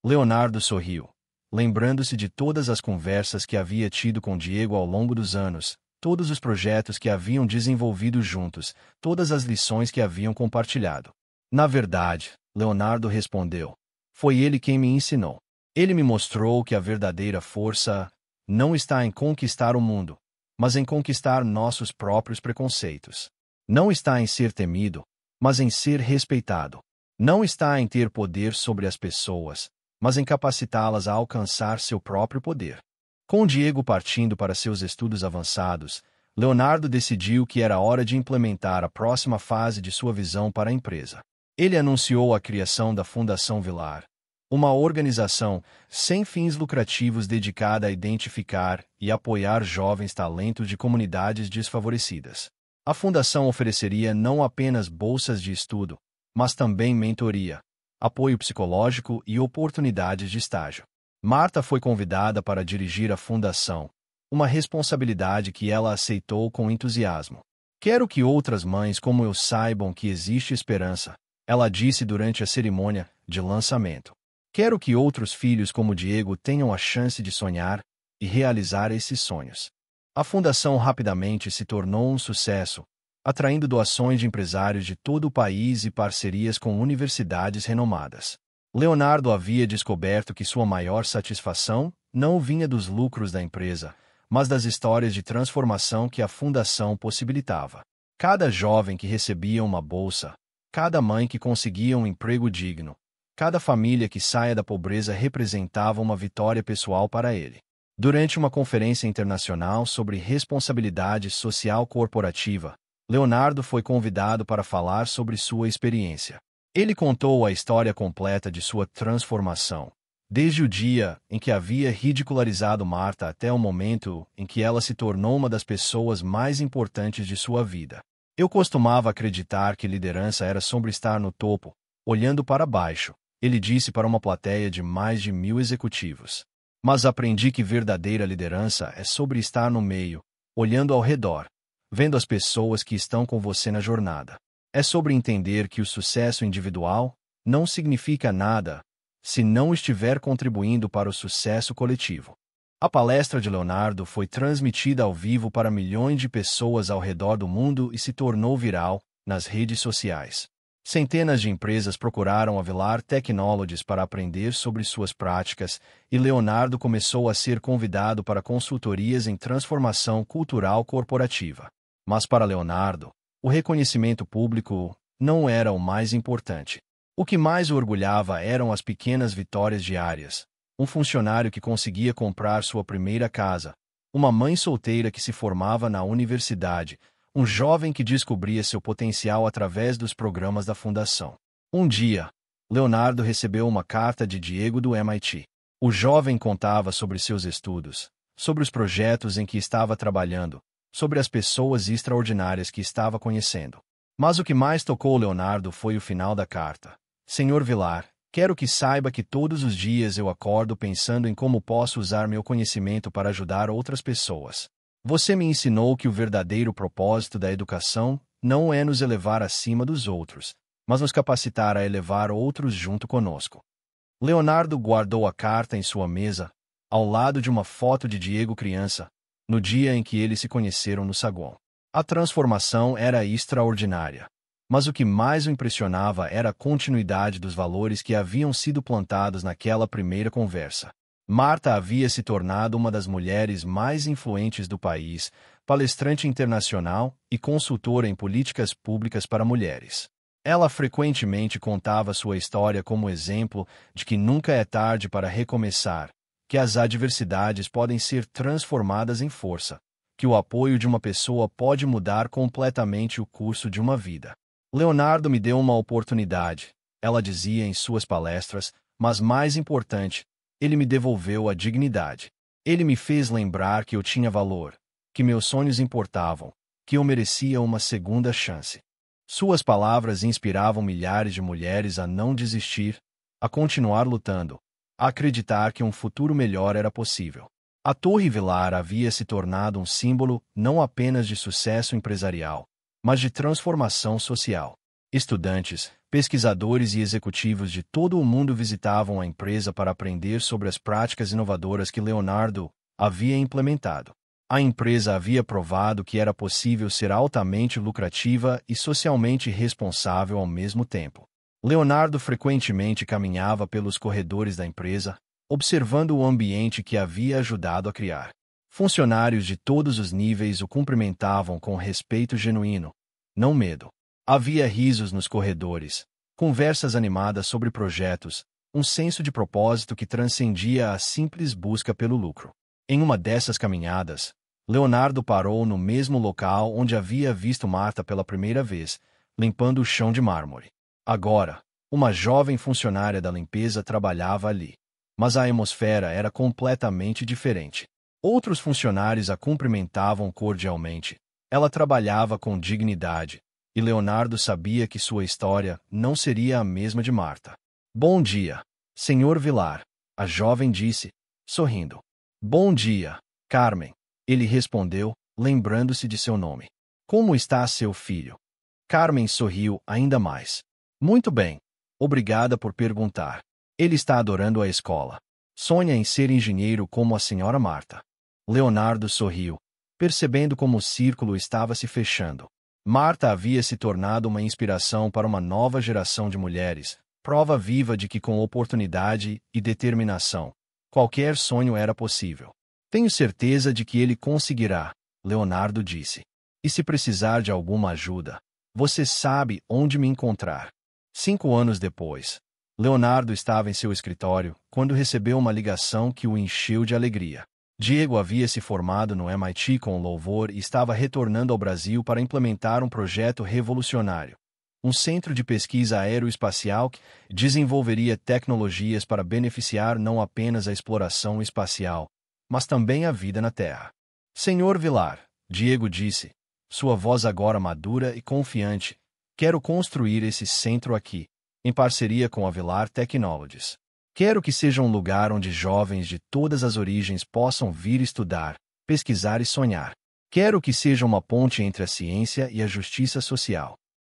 Leonardo sorriu, lembrando-se de todas as conversas que havia tido com Diego ao longo dos anos, todos os projetos que haviam desenvolvido juntos, todas as lições que haviam compartilhado. Na verdade, Leonardo respondeu, foi ele quem me ensinou. Ele me mostrou que a verdadeira força não está em conquistar o mundo, mas em conquistar nossos próprios preconceitos. Não está em ser temido, mas em ser respeitado. Não está em ter poder sobre as pessoas, mas em capacitá-las a alcançar seu próprio poder. Com Diego partindo para seus estudos avançados, Leonardo decidiu que era hora de implementar a próxima fase de sua visão para a empresa. Ele anunciou a criação da Fundação Vilar, uma organização sem fins lucrativos dedicada a identificar e apoiar jovens talentos de comunidades desfavorecidas. A fundação ofereceria não apenas bolsas de estudo, mas também mentoria, apoio psicológico e oportunidades de estágio. Marta foi convidada para dirigir a fundação, uma responsabilidade que ela aceitou com entusiasmo. Quero que outras mães como eu saibam que existe esperança, ela disse durante a cerimônia de lançamento. Quero que outros filhos como Diego tenham a chance de sonhar e realizar esses sonhos. A fundação rapidamente se tornou um sucesso, atraindo doações de empresários de todo o país e parcerias com universidades renomadas. Leonardo havia descoberto que sua maior satisfação não vinha dos lucros da empresa, mas das histórias de transformação que a fundação possibilitava. Cada jovem que recebia uma bolsa, cada mãe que conseguia um emprego digno, cada família que saia da pobreza representava uma vitória pessoal para ele. Durante uma conferência internacional sobre responsabilidade social corporativa, Leonardo foi convidado para falar sobre sua experiência. Ele contou a história completa de sua transformação, desde o dia em que havia ridicularizado Marta até o momento em que ela se tornou uma das pessoas mais importantes de sua vida. Eu costumava acreditar que liderança era sobre estar no topo, olhando para baixo, ele disse para uma plateia de mais de 1000 executivos. Mas aprendi que verdadeira liderança é sobre estar no meio, olhando ao redor, vendo as pessoas que estão com você na jornada. É sobre entender que o sucesso individual não significa nada se não estiver contribuindo para o sucesso coletivo. A palestra de Leonardo foi transmitida ao vivo para milhões de pessoas ao redor do mundo e se tornou viral nas redes sociais. Centenas de empresas procuraram a Vilar Technologies para aprender sobre suas práticas, e Leonardo começou a ser convidado para consultorias em transformação cultural corporativa. Mas para Leonardo, o reconhecimento público não era o mais importante. O que mais o orgulhava eram as pequenas vitórias diárias. Um funcionário que conseguia comprar sua primeira casa, uma mãe solteira que se formava na universidade, um jovem que descobria seu potencial através dos programas da fundação. Um dia, Leonardo recebeu uma carta de Diego do MIT. O jovem contava sobre seus estudos, sobre os projetos em que estava trabalhando, sobre as pessoas extraordinárias que estava conhecendo. Mas o que mais tocou Leonardo foi o final da carta. Senhor Vilar, quero que saiba que todos os dias eu acordo pensando em como posso usar meu conhecimento para ajudar outras pessoas. Você me ensinou que o verdadeiro propósito da educação não é nos elevar acima dos outros, mas nos capacitar a elevar outros junto conosco. Leonardo guardou a carta em sua mesa, ao lado de uma foto de Diego criança, no dia em que eles se conheceram no saguão. A transformação era extraordinária, mas o que mais o impressionava era a continuidade dos valores que haviam sido plantados naquela primeira conversa. Marta havia se tornado uma das mulheres mais influentes do país, palestrante internacional e consultora em políticas públicas para mulheres. Ela frequentemente contava sua história como exemplo de que nunca é tarde para recomeçar, que as adversidades podem ser transformadas em força, que o apoio de uma pessoa pode mudar completamente o curso de uma vida. Leonardo me deu uma oportunidade, ela dizia em suas palestras, mas mais importante, ele me devolveu a dignidade. Ele me fez lembrar que eu tinha valor, que meus sonhos importavam, que eu merecia uma segunda chance. Suas palavras inspiravam milhares de mulheres a não desistir, a continuar lutando, a acreditar que um futuro melhor era possível. A Torre Vilar havia se tornado um símbolo não apenas de sucesso empresarial, mas de transformação social. Estudantes, pesquisadores e executivos de todo o mundo visitavam a empresa para aprender sobre as práticas inovadoras que Leonardo havia implementado. A empresa havia provado que era possível ser altamente lucrativa e socialmente responsável ao mesmo tempo. Leonardo frequentemente caminhava pelos corredores da empresa, observando o ambiente que havia ajudado a criar. Funcionários de todos os níveis o cumprimentavam com respeito genuíno, não medo. Havia risos nos corredores, conversas animadas sobre projetos, um senso de propósito que transcendia a simples busca pelo lucro. Em uma dessas caminhadas, Leonardo parou no mesmo local onde havia visto Marta pela primeira vez, limpando o chão de mármore. Agora, uma jovem funcionária da limpeza trabalhava ali. Mas a atmosfera era completamente diferente. Outros funcionários a cumprimentavam cordialmente. Ela trabalhava com dignidade, e Leonardo sabia que sua história não seria a mesma de Marta. Bom dia, Sr. Vilar, a jovem disse, sorrindo. Bom dia, Carmen, ele respondeu, lembrando-se de seu nome. Como está seu filho? Carmen sorriu ainda mais. Muito bem, obrigada por perguntar. Ele está adorando a escola. Sonha em ser engenheiro como a senhora Marta. Leonardo sorriu, percebendo como o círculo estava se fechando. Marta havia se tornado uma inspiração para uma nova geração de mulheres, prova viva de que com oportunidade e determinação, qualquer sonho era possível. Tenho certeza de que ele conseguirá, Leonardo disse. E se precisar de alguma ajuda, você sabe onde me encontrar. 5 anos depois, Leonardo estava em seu escritório quando recebeu uma ligação que o encheu de alegria. Diego havia se formado no MIT com louvor e estava retornando ao Brasil para implementar um projeto revolucionário. Um centro de pesquisa aeroespacial que desenvolveria tecnologias para beneficiar não apenas a exploração espacial, mas também a vida na Terra. Senhor Vilar, Diego disse, sua voz agora madura e confiante, quero construir esse centro aqui, em parceria com a Vilar Technologies. Quero que seja um lugar onde jovens de todas as origens possam vir estudar, pesquisar e sonhar. Quero que seja uma ponte entre a ciência e a justiça social.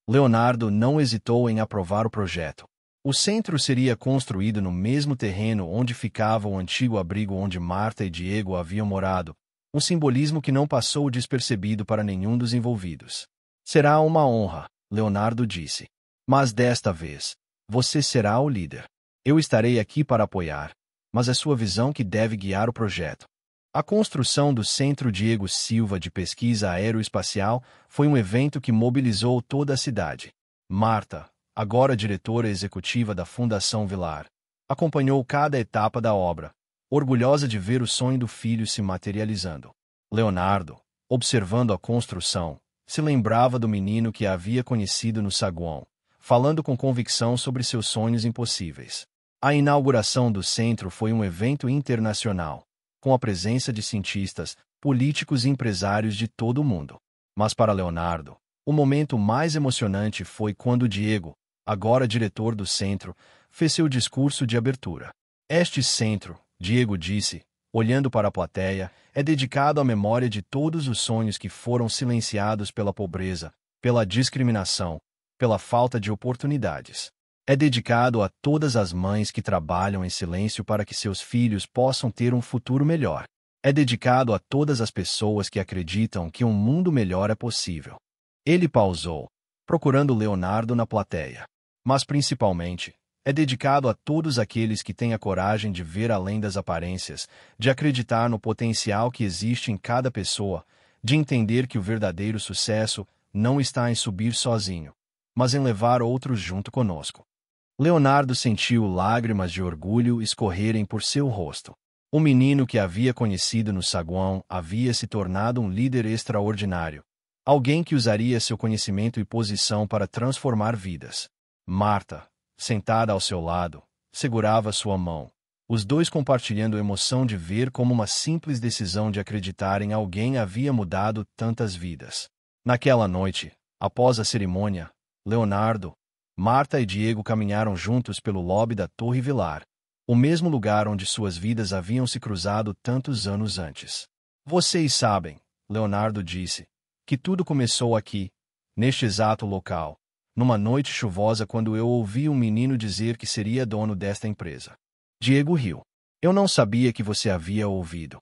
Leonardo não hesitou em aprovar o projeto. O centro seria construído no mesmo terreno onde ficava o antigo abrigo onde Marta e Diego haviam morado, um simbolismo que não passou despercebido para nenhum dos envolvidos. Será uma honra, Leonardo disse. Mas desta vez, você será o líder. Eu estarei aqui para apoiar, mas é sua visão que deve guiar o projeto. A construção do Centro Diego Silva de Pesquisa Aeroespacial foi um evento que mobilizou toda a cidade. Marta, agora diretora executiva da Fundação Vilar, acompanhou cada etapa da obra, orgulhosa de ver o sonho do filho se materializando. Leonardo, observando a construção, se lembrava do menino que a havia conhecido no saguão, falando com convicção sobre seus sonhos impossíveis. A inauguração do centro foi um evento internacional, com a presença de cientistas, políticos e empresários de todo o mundo. Mas para Leonardo, o momento mais emocionante foi quando Diego, agora diretor do centro, fez seu discurso de abertura. Este centro, Diego disse, olhando para a plateia, é dedicado à memória de todos os sonhos que foram silenciados pela pobreza, pela discriminação, pela falta de oportunidades. É dedicado a todas as mães que trabalham em silêncio para que seus filhos possam ter um futuro melhor. É dedicado a todas as pessoas que acreditam que um mundo melhor é possível. Ele pausou, procurando Leonardo na plateia. Mas principalmente, é dedicado a todos aqueles que têm a coragem de ver além das aparências, de acreditar no potencial que existe em cada pessoa, de entender que o verdadeiro sucesso não está em subir sozinho, mas em levar outros junto conosco. Leonardo sentiu lágrimas de orgulho escorrerem por seu rosto. O menino que havia conhecido no saguão havia se tornado um líder extraordinário, alguém que usaria seu conhecimento e posição para transformar vidas. Marta, sentada ao seu lado, segurava sua mão, os dois compartilhando a emoção de ver como uma simples decisão de acreditar em alguém havia mudado tantas vidas. Naquela noite, após a cerimônia, Leonardo, Marta e Diego caminharam juntos pelo lobby da Torre Vilar, o mesmo lugar onde suas vidas haviam se cruzado tantos anos antes. Vocês sabem, Leonardo disse, que tudo começou aqui, neste exato local, numa noite chuvosa quando eu ouvi um menino dizer que seria dono desta empresa. Diego riu. Eu não sabia que você havia ouvido.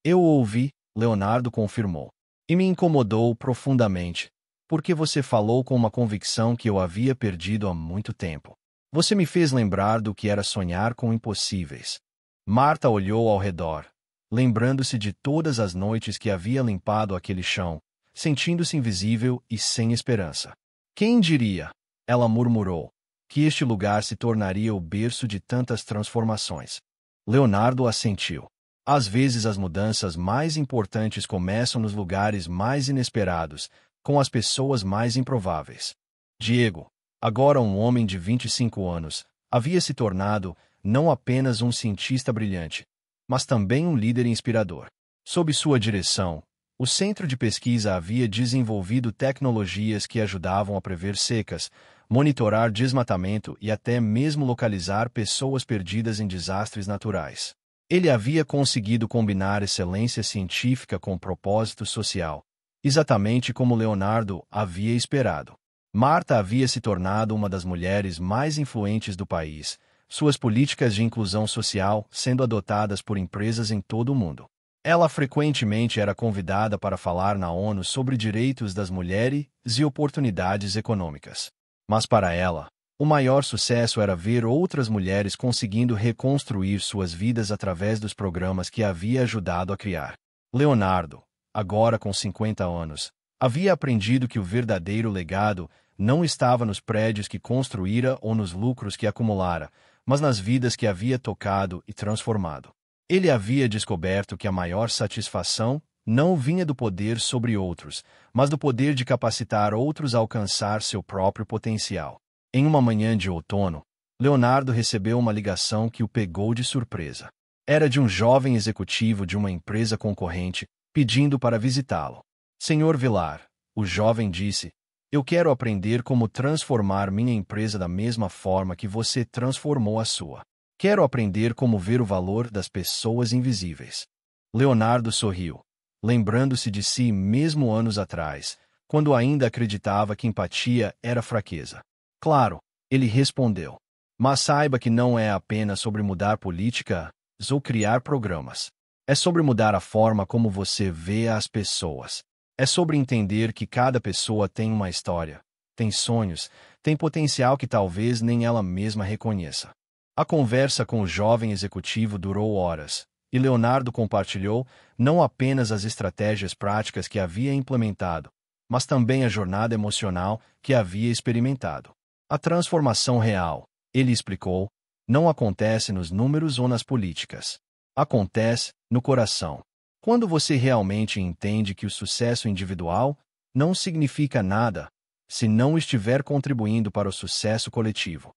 Eu ouvi, Leonardo confirmou. E me incomodou profundamente, porque você falou com uma convicção que eu havia perdido há muito tempo. Você me fez lembrar do que era sonhar com impossíveis. Marta olhou ao redor, lembrando-se de todas as noites que havia limpado aquele chão, sentindo-se invisível e sem esperança. Quem diria, ela murmurou, que este lugar se tornaria o berço de tantas transformações. Leonardo assentiu. Às vezes as mudanças mais importantes começam nos lugares mais inesperados, com as pessoas mais improváveis. Diego, agora um homem de 25 anos, havia se tornado não apenas um cientista brilhante, mas também um líder inspirador. Sob sua direção, o centro de pesquisa havia desenvolvido tecnologias que ajudavam a prever secas, monitorar desmatamento e até mesmo localizar pessoas perdidas em desastres naturais. Ele havia conseguido combinar excelência científica com propósito social, exatamente como Leonardo havia esperado. Marta havia se tornado uma das mulheres mais influentes do país, suas políticas de inclusão social sendo adotadas por empresas em todo o mundo. Ela frequentemente era convidada para falar na ONU sobre direitos das mulheres e oportunidades econômicas. Mas para ela, o maior sucesso era ver outras mulheres conseguindo reconstruir suas vidas através dos programas que havia ajudado a criar. Leonardo, agora com 50 anos, havia aprendido que o verdadeiro legado não estava nos prédios que construíra ou nos lucros que acumulara, mas nas vidas que havia tocado e transformado. Ele havia descoberto que a maior satisfação não vinha do poder sobre outros, mas do poder de capacitar outros a alcançar seu próprio potencial. Em uma manhã de outono, Leonardo recebeu uma ligação que o pegou de surpresa. Era de um jovem executivo de uma empresa concorrente, pedindo para visitá-lo. Senhor Vilar, o jovem disse, eu quero aprender como transformar minha empresa da mesma forma que você transformou a sua. Quero aprender como ver o valor das pessoas invisíveis. Leonardo sorriu, lembrando-se de si mesmo anos atrás, quando ainda acreditava que empatia era fraqueza. Claro, ele respondeu. Mas saiba que não é apenas sobre mudar políticas ou criar programas. É sobre mudar a forma como você vê as pessoas. É sobre entender que cada pessoa tem uma história, tem sonhos, tem potencial que talvez nem ela mesma reconheça. A conversa com o jovem executivo durou horas, e Leonardo compartilhou não apenas as estratégias práticas que havia implementado, mas também a jornada emocional que havia experimentado. A transformação real, ele explicou, não acontece nos números ou nas políticas. Acontece no coração. Quando você realmente entende que o sucesso individual não significa nada se não estiver contribuindo para o sucesso coletivo.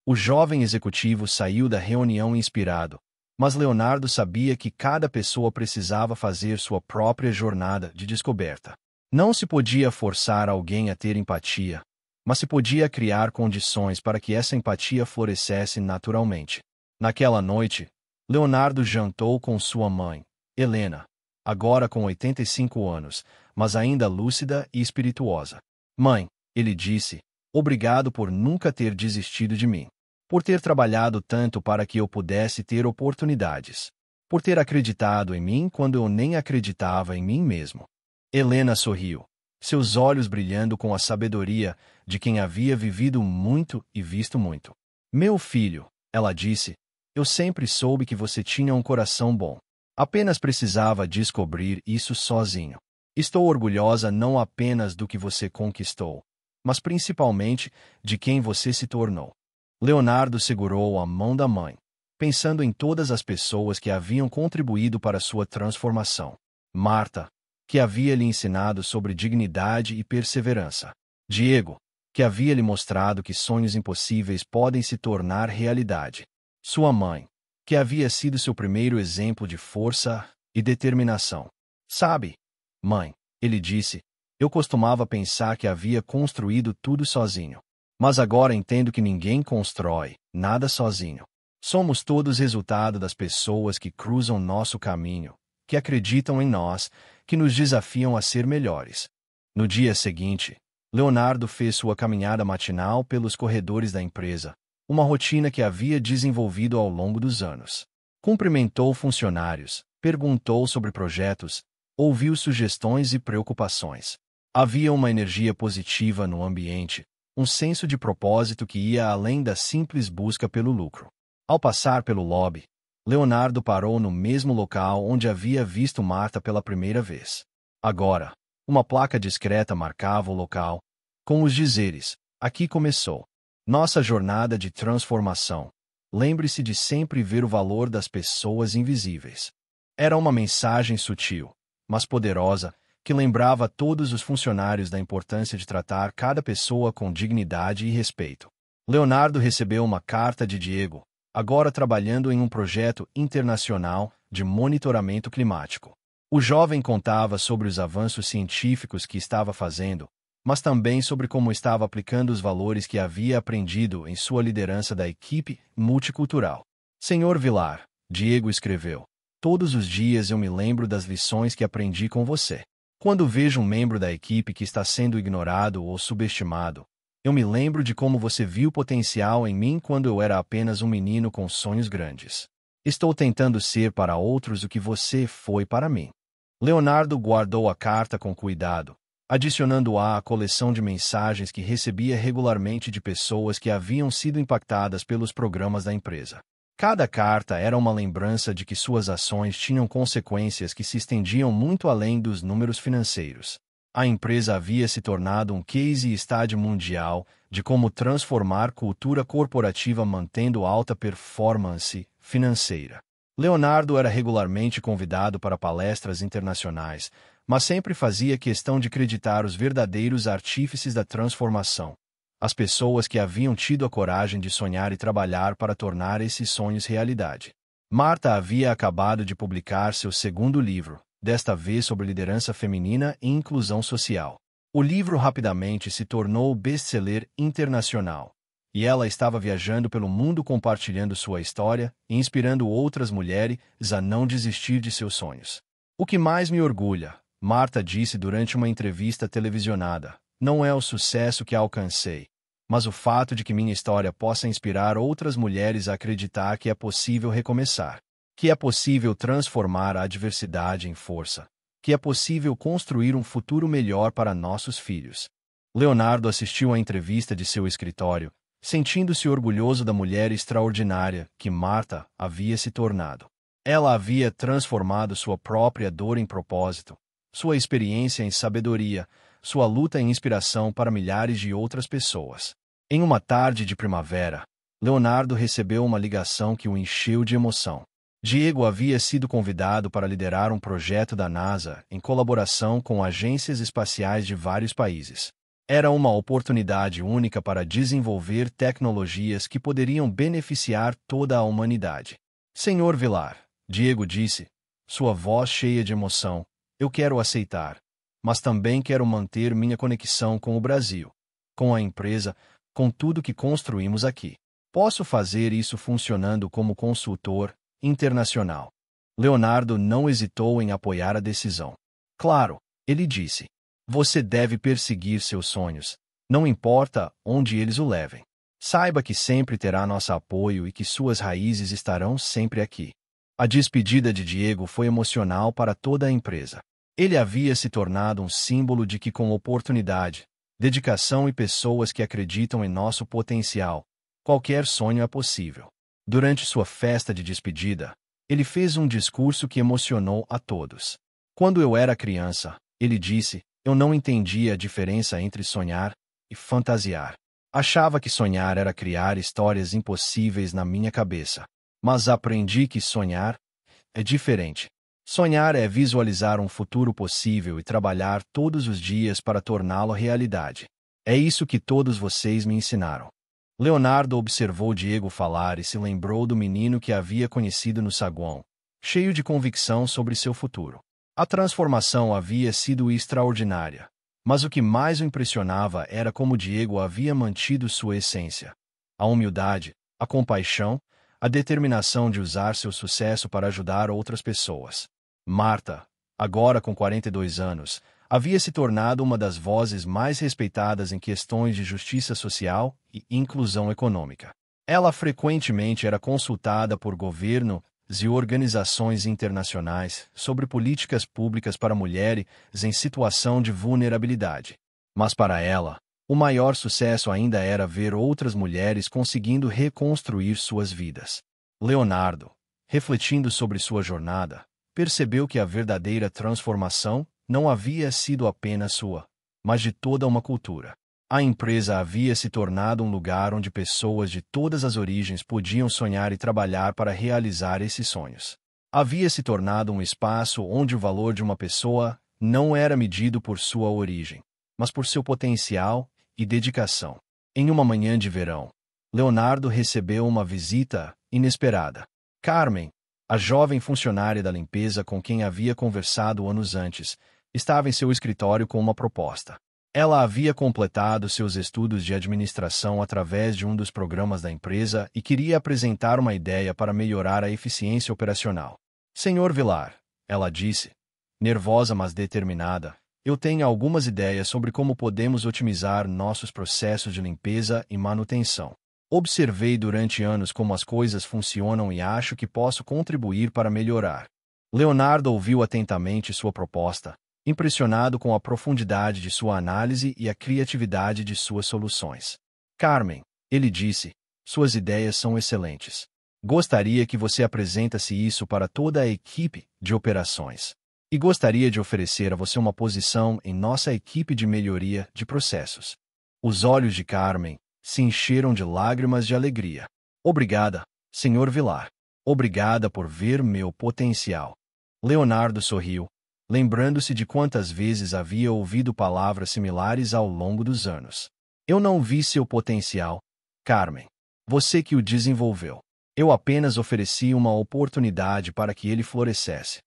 O jovem executivo saiu da reunião inspirado, mas Leonardo sabia que cada pessoa precisava fazer sua própria jornada de descoberta. Não se podia forçar alguém a ter empatia, mas se podia criar condições para que essa empatia florescesse naturalmente. Naquela noite, Leonardo jantou com sua mãe, Helena, agora com 85 anos, mas ainda lúcida e espirituosa. Mãe, ele disse, obrigado por nunca ter desistido de mim. Por ter trabalhado tanto para que eu pudesse ter oportunidades. Por ter acreditado em mim quando eu nem acreditava em mim mesmo. Helena sorriu, seus olhos brilhando com a sabedoria de quem havia vivido muito e visto muito. Meu filho, ela disse, eu sempre soube que você tinha um coração bom. Apenas precisava descobrir isso sozinho. Estou orgulhosa não apenas do que você conquistou, mas principalmente de quem você se tornou. Leonardo segurou a mão da mãe, pensando em todas as pessoas que haviam contribuído para sua transformação. Marta, que havia lhe ensinado sobre dignidade e perseverança. Diego, que havia lhe mostrado que sonhos impossíveis podem se tornar realidade. Sua mãe, que havia sido seu primeiro exemplo de força e determinação. Sabe, mãe, ele disse, eu costumava pensar que havia construído tudo sozinho. Mas agora entendo que ninguém constrói nada sozinho. Somos todos resultado das pessoas que cruzam nosso caminho, que acreditam em nós, que nos desafiam a ser melhores. No dia seguinte, Leonardo fez sua caminhada matinal pelos corredores da empresa, uma rotina que havia desenvolvido ao longo dos anos. Cumprimentou funcionários, perguntou sobre projetos, ouviu sugestões e preocupações. Havia uma energia positiva no ambiente, um senso de propósito que ia além da simples busca pelo lucro. Ao passar pelo lobby, Leonardo parou no mesmo local onde havia visto Marta pela primeira vez. Agora, uma placa discreta marcava o local, com os dizeres: aqui começou nossa jornada de transformação. Lembre-se de sempre ver o valor das pessoas invisíveis. Era uma mensagem sutil, mas poderosa, que lembrava a todos os funcionários da importância de tratar cada pessoa com dignidade e respeito. Leonardo recebeu uma carta de Diego, agora trabalhando em um projeto internacional de monitoramento climático. O jovem contava sobre os avanços científicos que estava fazendo, mas também sobre como estava aplicando os valores que havia aprendido em sua liderança da equipe multicultural. Senhor Vilar, Diego escreveu, todos os dias eu me lembro das lições que aprendi com você. Quando vejo um membro da equipe que está sendo ignorado ou subestimado, eu me lembro de como você viu potencial em mim quando eu era apenas um menino com sonhos grandes. Estou tentando ser para outros o que você foi para mim. Leonardo guardou a carta com cuidado, adicionando-a à coleção de mensagens que recebia regularmente de pessoas que haviam sido impactadas pelos programas da empresa. Cada carta era uma lembrança de que suas ações tinham consequências que se estendiam muito além dos números financeiros. A empresa havia se tornado um case study mundial de como transformar cultura corporativa mantendo alta performance financeira. Leonardo era regularmente convidado para palestras internacionais, mas sempre fazia questão de acreditar os verdadeiros artífices da transformação. As pessoas que haviam tido a coragem de sonhar e trabalhar para tornar esses sonhos realidade. Marta havia acabado de publicar seu segundo livro, desta vez sobre liderança feminina e inclusão social. O livro rapidamente se tornou best-seller internacional, e ela estava viajando pelo mundo compartilhando sua história e inspirando outras mulheres a não desistir de seus sonhos. O que mais me orgulha, Marta disse durante uma entrevista televisionada, não é o sucesso que alcancei, mas o fato de que minha história possa inspirar outras mulheres a acreditar que é possível recomeçar, que é possível transformar a adversidade em força, que é possível construir um futuro melhor para nossos filhos. Leonardo assistiu à entrevista de seu escritório, sentindo-se orgulhoso da mulher extraordinária que Marta havia se tornado. Ela havia transformado sua própria dor em propósito, sua experiência em sabedoria, sua luta em inspiração para milhares de outras pessoas. Em uma tarde de primavera, Leonardo recebeu uma ligação que o encheu de emoção. Diego havia sido convidado para liderar um projeto da NASA em colaboração com agências espaciais de vários países. Era uma oportunidade única para desenvolver tecnologias que poderiam beneficiar toda a humanidade. Senhor Vilar, Diego disse, sua voz cheia de emoção, eu quero aceitar, mas também quero manter minha conexão com o Brasil, com a empresa, com tudo que construímos aqui. Posso fazer isso funcionando como consultor internacional. Leonardo não hesitou em apoiar a decisão. Claro, ele disse. Você deve perseguir seus sonhos, não importa onde eles o levem. Saiba que sempre terá nosso apoio e que suas raízes estarão sempre aqui. A despedida de Diego foi emocional para toda a empresa. Ele havia se tornado um símbolo de que com oportunidade, dedicação e pessoas que acreditam em nosso potencial, qualquer sonho é possível. Durante sua festa de despedida, ele fez um discurso que emocionou a todos. Quando eu era criança, ele disse, eu não entendia a diferença entre sonhar e fantasiar. Achava que sonhar era criar histórias impossíveis na minha cabeça. Mas aprendi que sonhar é diferente. Sonhar é visualizar um futuro possível e trabalhar todos os dias para torná-lo realidade. É isso que todos vocês me ensinaram. Leonardo observou Diego falar e se lembrou do menino que havia conhecido no saguão, cheio de convicção sobre seu futuro. A transformação havia sido extraordinária, mas o que mais o impressionava era como Diego havia mantido sua essência. A humildade, a compaixão, a determinação de usar seu sucesso para ajudar outras pessoas. Marta, agora com 42 anos, havia se tornado uma das vozes mais respeitadas em questões de justiça social e inclusão econômica. Ela frequentemente era consultada por governos e organizações internacionais sobre políticas públicas para mulheres em situação de vulnerabilidade. Mas para ela, O maior sucesso ainda era ver outras mulheres conseguindo reconstruir suas vidas. Leonardo, refletindo sobre sua jornada, percebeu que a verdadeira transformação não havia sido apenas sua, mas de toda uma cultura. A empresa havia se tornado um lugar onde pessoas de todas as origens podiam sonhar e trabalhar para realizar esses sonhos. Havia se tornado um espaço onde o valor de uma pessoa não era medido por sua origem, mas por seu potencial e dedicação. Em uma manhã de verão, Leonardo recebeu uma visita inesperada. Carmen, a jovem funcionária da limpeza com quem havia conversado anos antes, estava em seu escritório com uma proposta. Ela havia completado seus estudos de administração através de um dos programas da empresa e queria apresentar uma ideia para melhorar a eficiência operacional. Senhor Vilar, ela disse, nervosa mas determinada, eu tenho algumas ideias sobre como podemos otimizar nossos processos de limpeza e manutenção. Observei durante anos como as coisas funcionam e acho que posso contribuir para melhorar. Leonardo ouviu atentamente sua proposta, impressionado com a profundidade de sua análise e a criatividade de suas soluções. Carmen, ele disse, suas ideias são excelentes. Gostaria que você apresentasse isso para toda a equipe de operações. E gostaria de oferecer a você uma posição em nossa equipe de melhoria de processos. Os olhos de Carmen se encheram de lágrimas de alegria. Obrigada, Sr. Vilar. Obrigada por ver meu potencial. Leonardo sorriu, lembrando-se de quantas vezes havia ouvido palavras similares ao longo dos anos. Eu não vi seu potencial, Carmen. Você que o desenvolveu. Eu apenas ofereci uma oportunidade para que ele florescesse.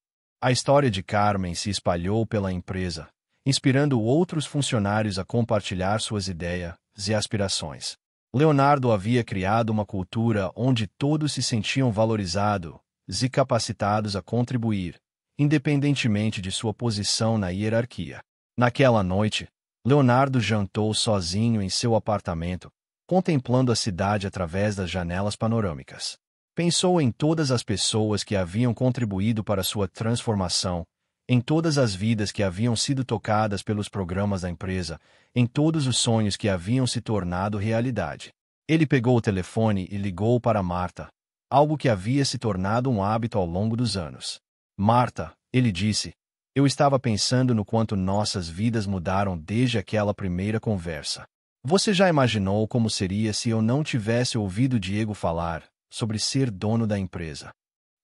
A história de Carmen se espalhou pela empresa, inspirando outros funcionários a compartilhar suas ideias e aspirações. Leonardo havia criado uma cultura onde todos se sentiam valorizados e capacitados a contribuir, independentemente de sua posição na hierarquia. Naquela noite, Leonardo jantou sozinho em seu apartamento, contemplando a cidade através das janelas panorâmicas. Pensou em todas as pessoas que haviam contribuído para sua transformação, em todas as vidas que haviam sido tocadas pelos programas da empresa, em todos os sonhos que haviam se tornado realidade. Ele pegou o telefone e ligou para Marta, algo que havia se tornado um hábito ao longo dos anos. Marta, ele disse, eu estava pensando no quanto nossas vidas mudaram desde aquela primeira conversa. Você já imaginou como seria se eu não tivesse ouvido Diego falar sobre ser dono da empresa?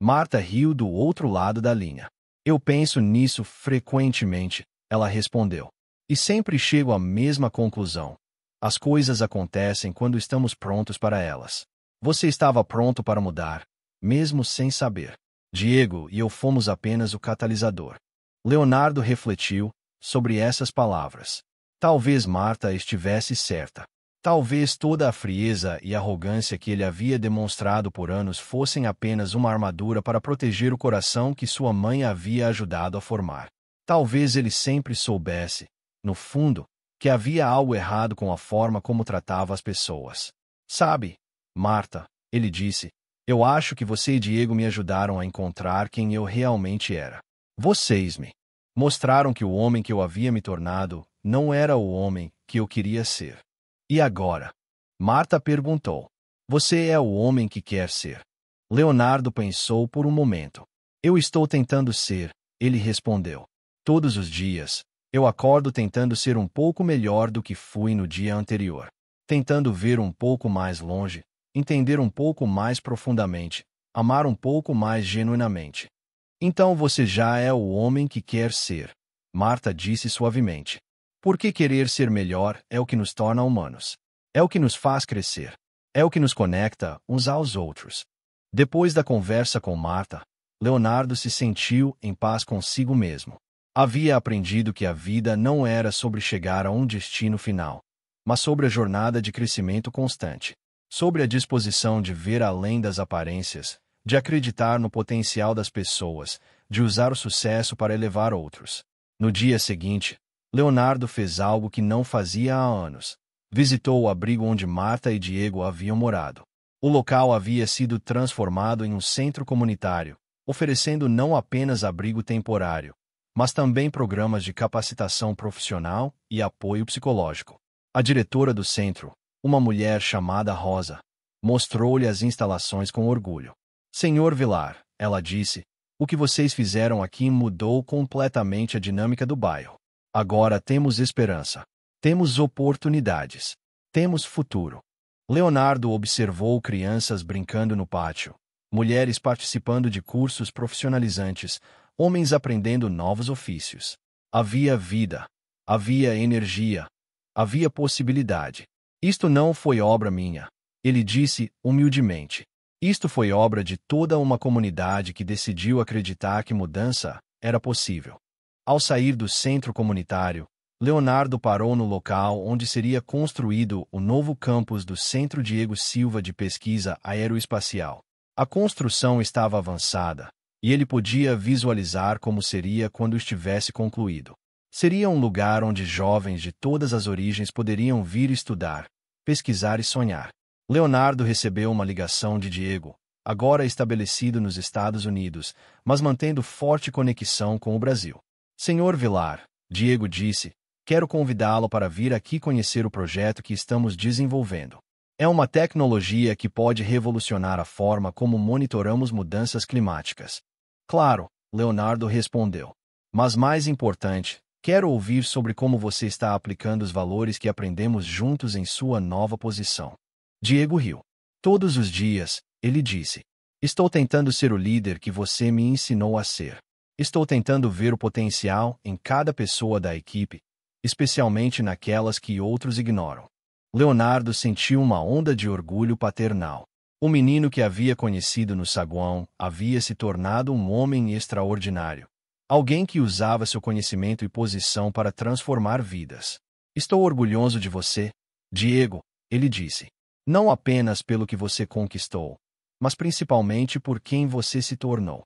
Marta riu do outro lado da linha. Eu penso nisso frequentemente, ela respondeu. E sempre chego à mesma conclusão. As coisas acontecem quando estamos prontos para elas. Você estava pronto para mudar, mesmo sem saber. Diego e eu fomos apenas o catalisador. Leonardo refletiu sobre essas palavras. Talvez Marta estivesse certa. Talvez toda a frieza e arrogância que ele havia demonstrado por anos fossem apenas uma armadura para proteger o coração que sua mãe havia ajudado a formar. Talvez ele sempre soubesse, no fundo, que havia algo errado com a forma como tratava as pessoas. Sabe, Marta, ele disse, eu acho que você e Diego me ajudaram a encontrar quem eu realmente era. Vocês me mostraram que o homem que eu havia me tornado não era o homem que eu queria ser. E agora? Marta perguntou. Você é o homem que quer ser? Leonardo pensou por um momento. Eu estou tentando ser, ele respondeu. Todos os dias, eu acordo tentando ser um pouco melhor do que fui no dia anterior. Tentando ver um pouco mais longe, entender um pouco mais profundamente, amar um pouco mais genuinamente. Então você já é o homem que quer ser, Marta disse suavemente. Porque querer ser melhor é o que nos torna humanos. É o que nos faz crescer. É o que nos conecta uns aos outros. Depois da conversa com Marta, Leonardo se sentiu em paz consigo mesmo. Havia aprendido que a vida não era sobre chegar a um destino final, mas sobre a jornada de crescimento constante. Sobre a disposição de ver além das aparências, de acreditar no potencial das pessoas, de usar o sucesso para elevar outros. No dia seguinte, Leonardo fez algo que não fazia há anos. Visitou o abrigo onde Marta e Diego haviam morado. O local havia sido transformado em um centro comunitário, oferecendo não apenas abrigo temporário, mas também programas de capacitação profissional e apoio psicológico. A diretora do centro, uma mulher chamada Rosa, mostrou-lhe as instalações com orgulho. Senhor Vilar, ela disse, o que vocês fizeram aqui mudou completamente a dinâmica do bairro. Agora temos esperança. Temos oportunidades. Temos futuro. Leonardo observou crianças brincando no pátio, mulheres participando de cursos profissionalizantes, homens aprendendo novos ofícios. Havia vida. Havia energia. Havia possibilidade. Isto não foi obra minha, ele disse humildemente. Isto foi obra de toda uma comunidade que decidiu acreditar que mudança era possível. Ao sair do centro comunitário, Leonardo parou no local onde seria construído o novo campus do Centro Diego Silva de Pesquisa Aeroespacial. A construção estava avançada, e ele podia visualizar como seria quando estivesse concluído. Seria um lugar onde jovens de todas as origens poderiam vir estudar, pesquisar e sonhar. Leonardo recebeu uma ligação de Diego, agora estabelecido nos Estados Unidos, mas mantendo forte conexão com o Brasil. Senhor Vilar, Diego disse, quero convidá-lo para vir aqui conhecer o projeto que estamos desenvolvendo. É uma tecnologia que pode revolucionar a forma como monitoramos mudanças climáticas. Claro, Leonardo respondeu. Mas mais importante, quero ouvir sobre como você está aplicando os valores que aprendemos juntos em sua nova posição. Diego riu. Todos os dias, ele disse. Estou tentando ser o líder que você me ensinou a ser. Estou tentando ver o potencial em cada pessoa da equipe, especialmente naquelas que outros ignoram. Leonardo sentiu uma onda de orgulho paternal. O menino que havia conhecido no saguão havia se tornado um homem extraordinário. Alguém que usava seu conhecimento e posição para transformar vidas. Estou orgulhoso de você, Diego, ele disse. Não apenas pelo que você conquistou, mas principalmente por quem você se tornou.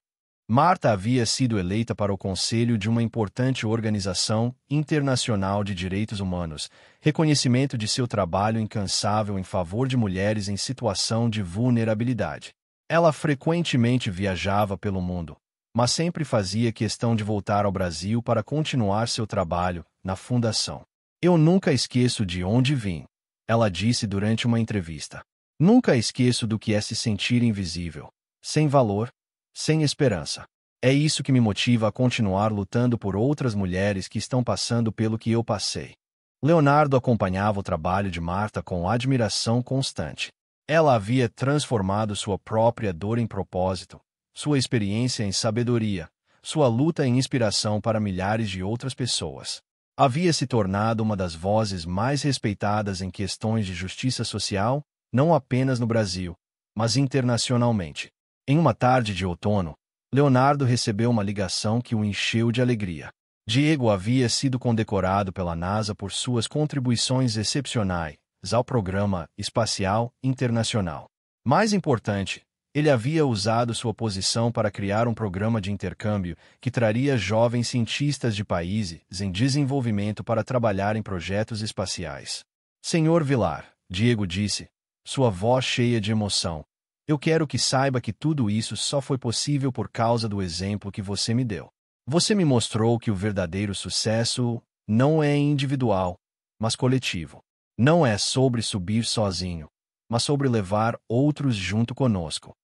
Marta havia sido eleita para o conselho de uma importante organização internacional de direitos humanos, reconhecimento de seu trabalho incansável em favor de mulheres em situação de vulnerabilidade. Ela frequentemente viajava pelo mundo, mas sempre fazia questão de voltar ao Brasil para continuar seu trabalho na fundação. Eu nunca esqueço de onde vim, ela disse durante uma entrevista. Nunca esqueço do que é se sentir invisível, sem valor, sem esperança. É isso que me motiva a continuar lutando por outras mulheres que estão passando pelo que eu passei. Leonardo acompanhava o trabalho de Marta com admiração constante. Ela havia transformado sua própria dor em propósito, sua experiência em sabedoria, sua luta em inspiração para milhares de outras pessoas. Havia se tornado uma das vozes mais respeitadas em questões de justiça social, não apenas no Brasil, mas internacionalmente. Em uma tarde de outono, Leonardo recebeu uma ligação que o encheu de alegria. Diego havia sido condecorado pela NASA por suas contribuições excepcionais ao Programa Espacial Internacional. Mais importante, ele havia usado sua posição para criar um programa de intercâmbio que traria jovens cientistas de países em desenvolvimento para trabalhar em projetos espaciais. Senhor Vilar, Diego disse, sua voz cheia de emoção, eu quero que saiba que tudo isso só foi possível por causa do exemplo que você me deu. Você me mostrou que o verdadeiro sucesso não é individual, mas coletivo. Não é sobre subir sozinho, mas sobre levar outros junto conosco.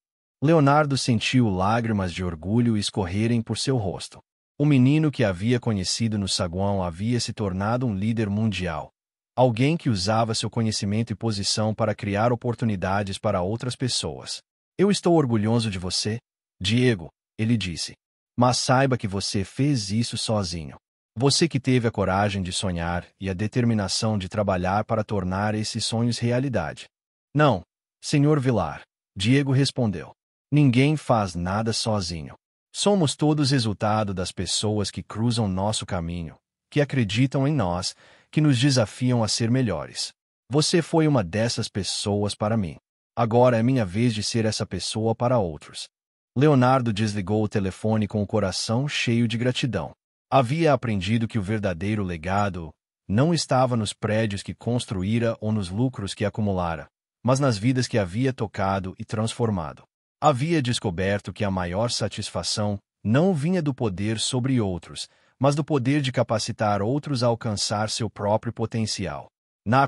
Leonardo sentiu lágrimas de orgulho escorrerem por seu rosto. O menino que havia conhecido no saguão havia se tornado um líder mundial. Alguém que usava seu conhecimento e posição para criar oportunidades para outras pessoas. Eu estou orgulhoso de você, Diego, ele disse. Mas saiba que você fez isso sozinho. Você que teve a coragem de sonhar e a determinação de trabalhar para tornar esses sonhos realidade. Não, Senhor Vilar, Diego respondeu. Ninguém faz nada sozinho. Somos todos resultado das pessoas que cruzam nosso caminho, que acreditam em nós, que nos desafiam a ser melhores. Você foi uma dessas pessoas para mim. Agora é minha vez de ser essa pessoa para outros. Leonardo desligou o telefone com o coração cheio de gratidão. Havia aprendido que o verdadeiro legado não estava nos prédios que construíra ou nos lucros que acumulara, mas nas vidas que havia tocado e transformado. Havia descoberto que a maior satisfação não vinha do poder sobre outros, mas do poder de capacitar outros a alcançar seu próprio potencial.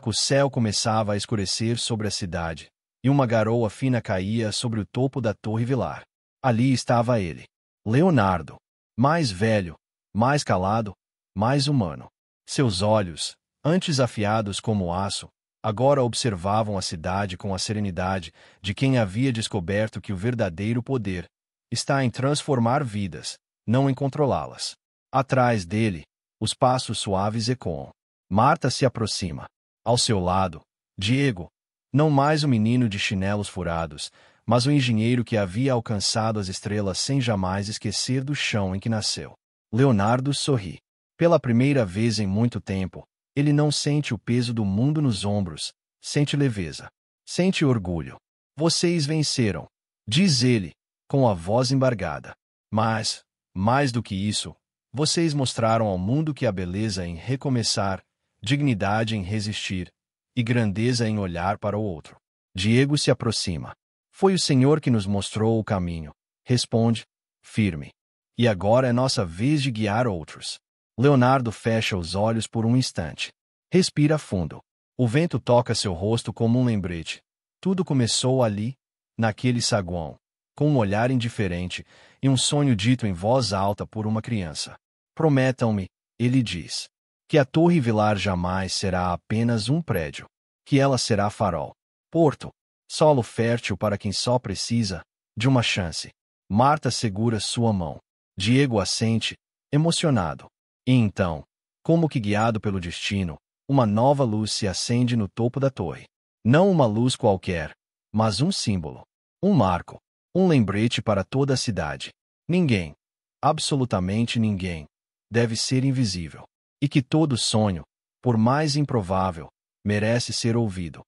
O céu começava a escurecer sobre a cidade, e uma garoa fina caía sobre o topo da Torre Vilar. Ali estava ele, Leonardo, mais velho, mais calado, mais humano. Seus olhos, antes afiados como aço, agora observavam a cidade com a serenidade de quem havia descoberto que o verdadeiro poder está em transformar vidas, não em controlá-las. Atrás dele, os passos suaves ecoam. Marta se aproxima. Ao seu lado, Diego, não mais o menino de chinelos furados, mas o engenheiro que havia alcançado as estrelas sem jamais esquecer do chão em que nasceu. Leonardo sorri. Pela primeira vez em muito tempo, ele não sente o peso do mundo nos ombros, sente leveza. Sente orgulho. Vocês venceram, diz ele, com a voz embargada. Mas, mais do que isso, vocês mostraram ao mundo que há beleza em recomeçar, dignidade em resistir, e grandeza em olhar para o outro. Diego se aproxima. Foi o Senhor que nos mostrou o caminho, responde, firme. E agora é nossa vez de guiar outros. Leonardo fecha os olhos por um instante. Respira fundo. O vento toca seu rosto como um lembrete. Tudo começou ali, naquele saguão, com um olhar indiferente e um sonho dito em voz alta por uma criança. Prometam-me, ele diz, que a Torre Vilar jamais será apenas um prédio, que ela será farol, porto, solo fértil para quem só precisa de uma chance. Marta segura sua mão. Diego assente, emocionado. E então, como que guiado pelo destino, uma nova luz se acende no topo da torre. Não uma luz qualquer, mas um símbolo, um marco, um lembrete para toda a cidade. Ninguém, absolutamente ninguém, deve ser invisível. E que todo sonho, por mais improvável, merece ser ouvido.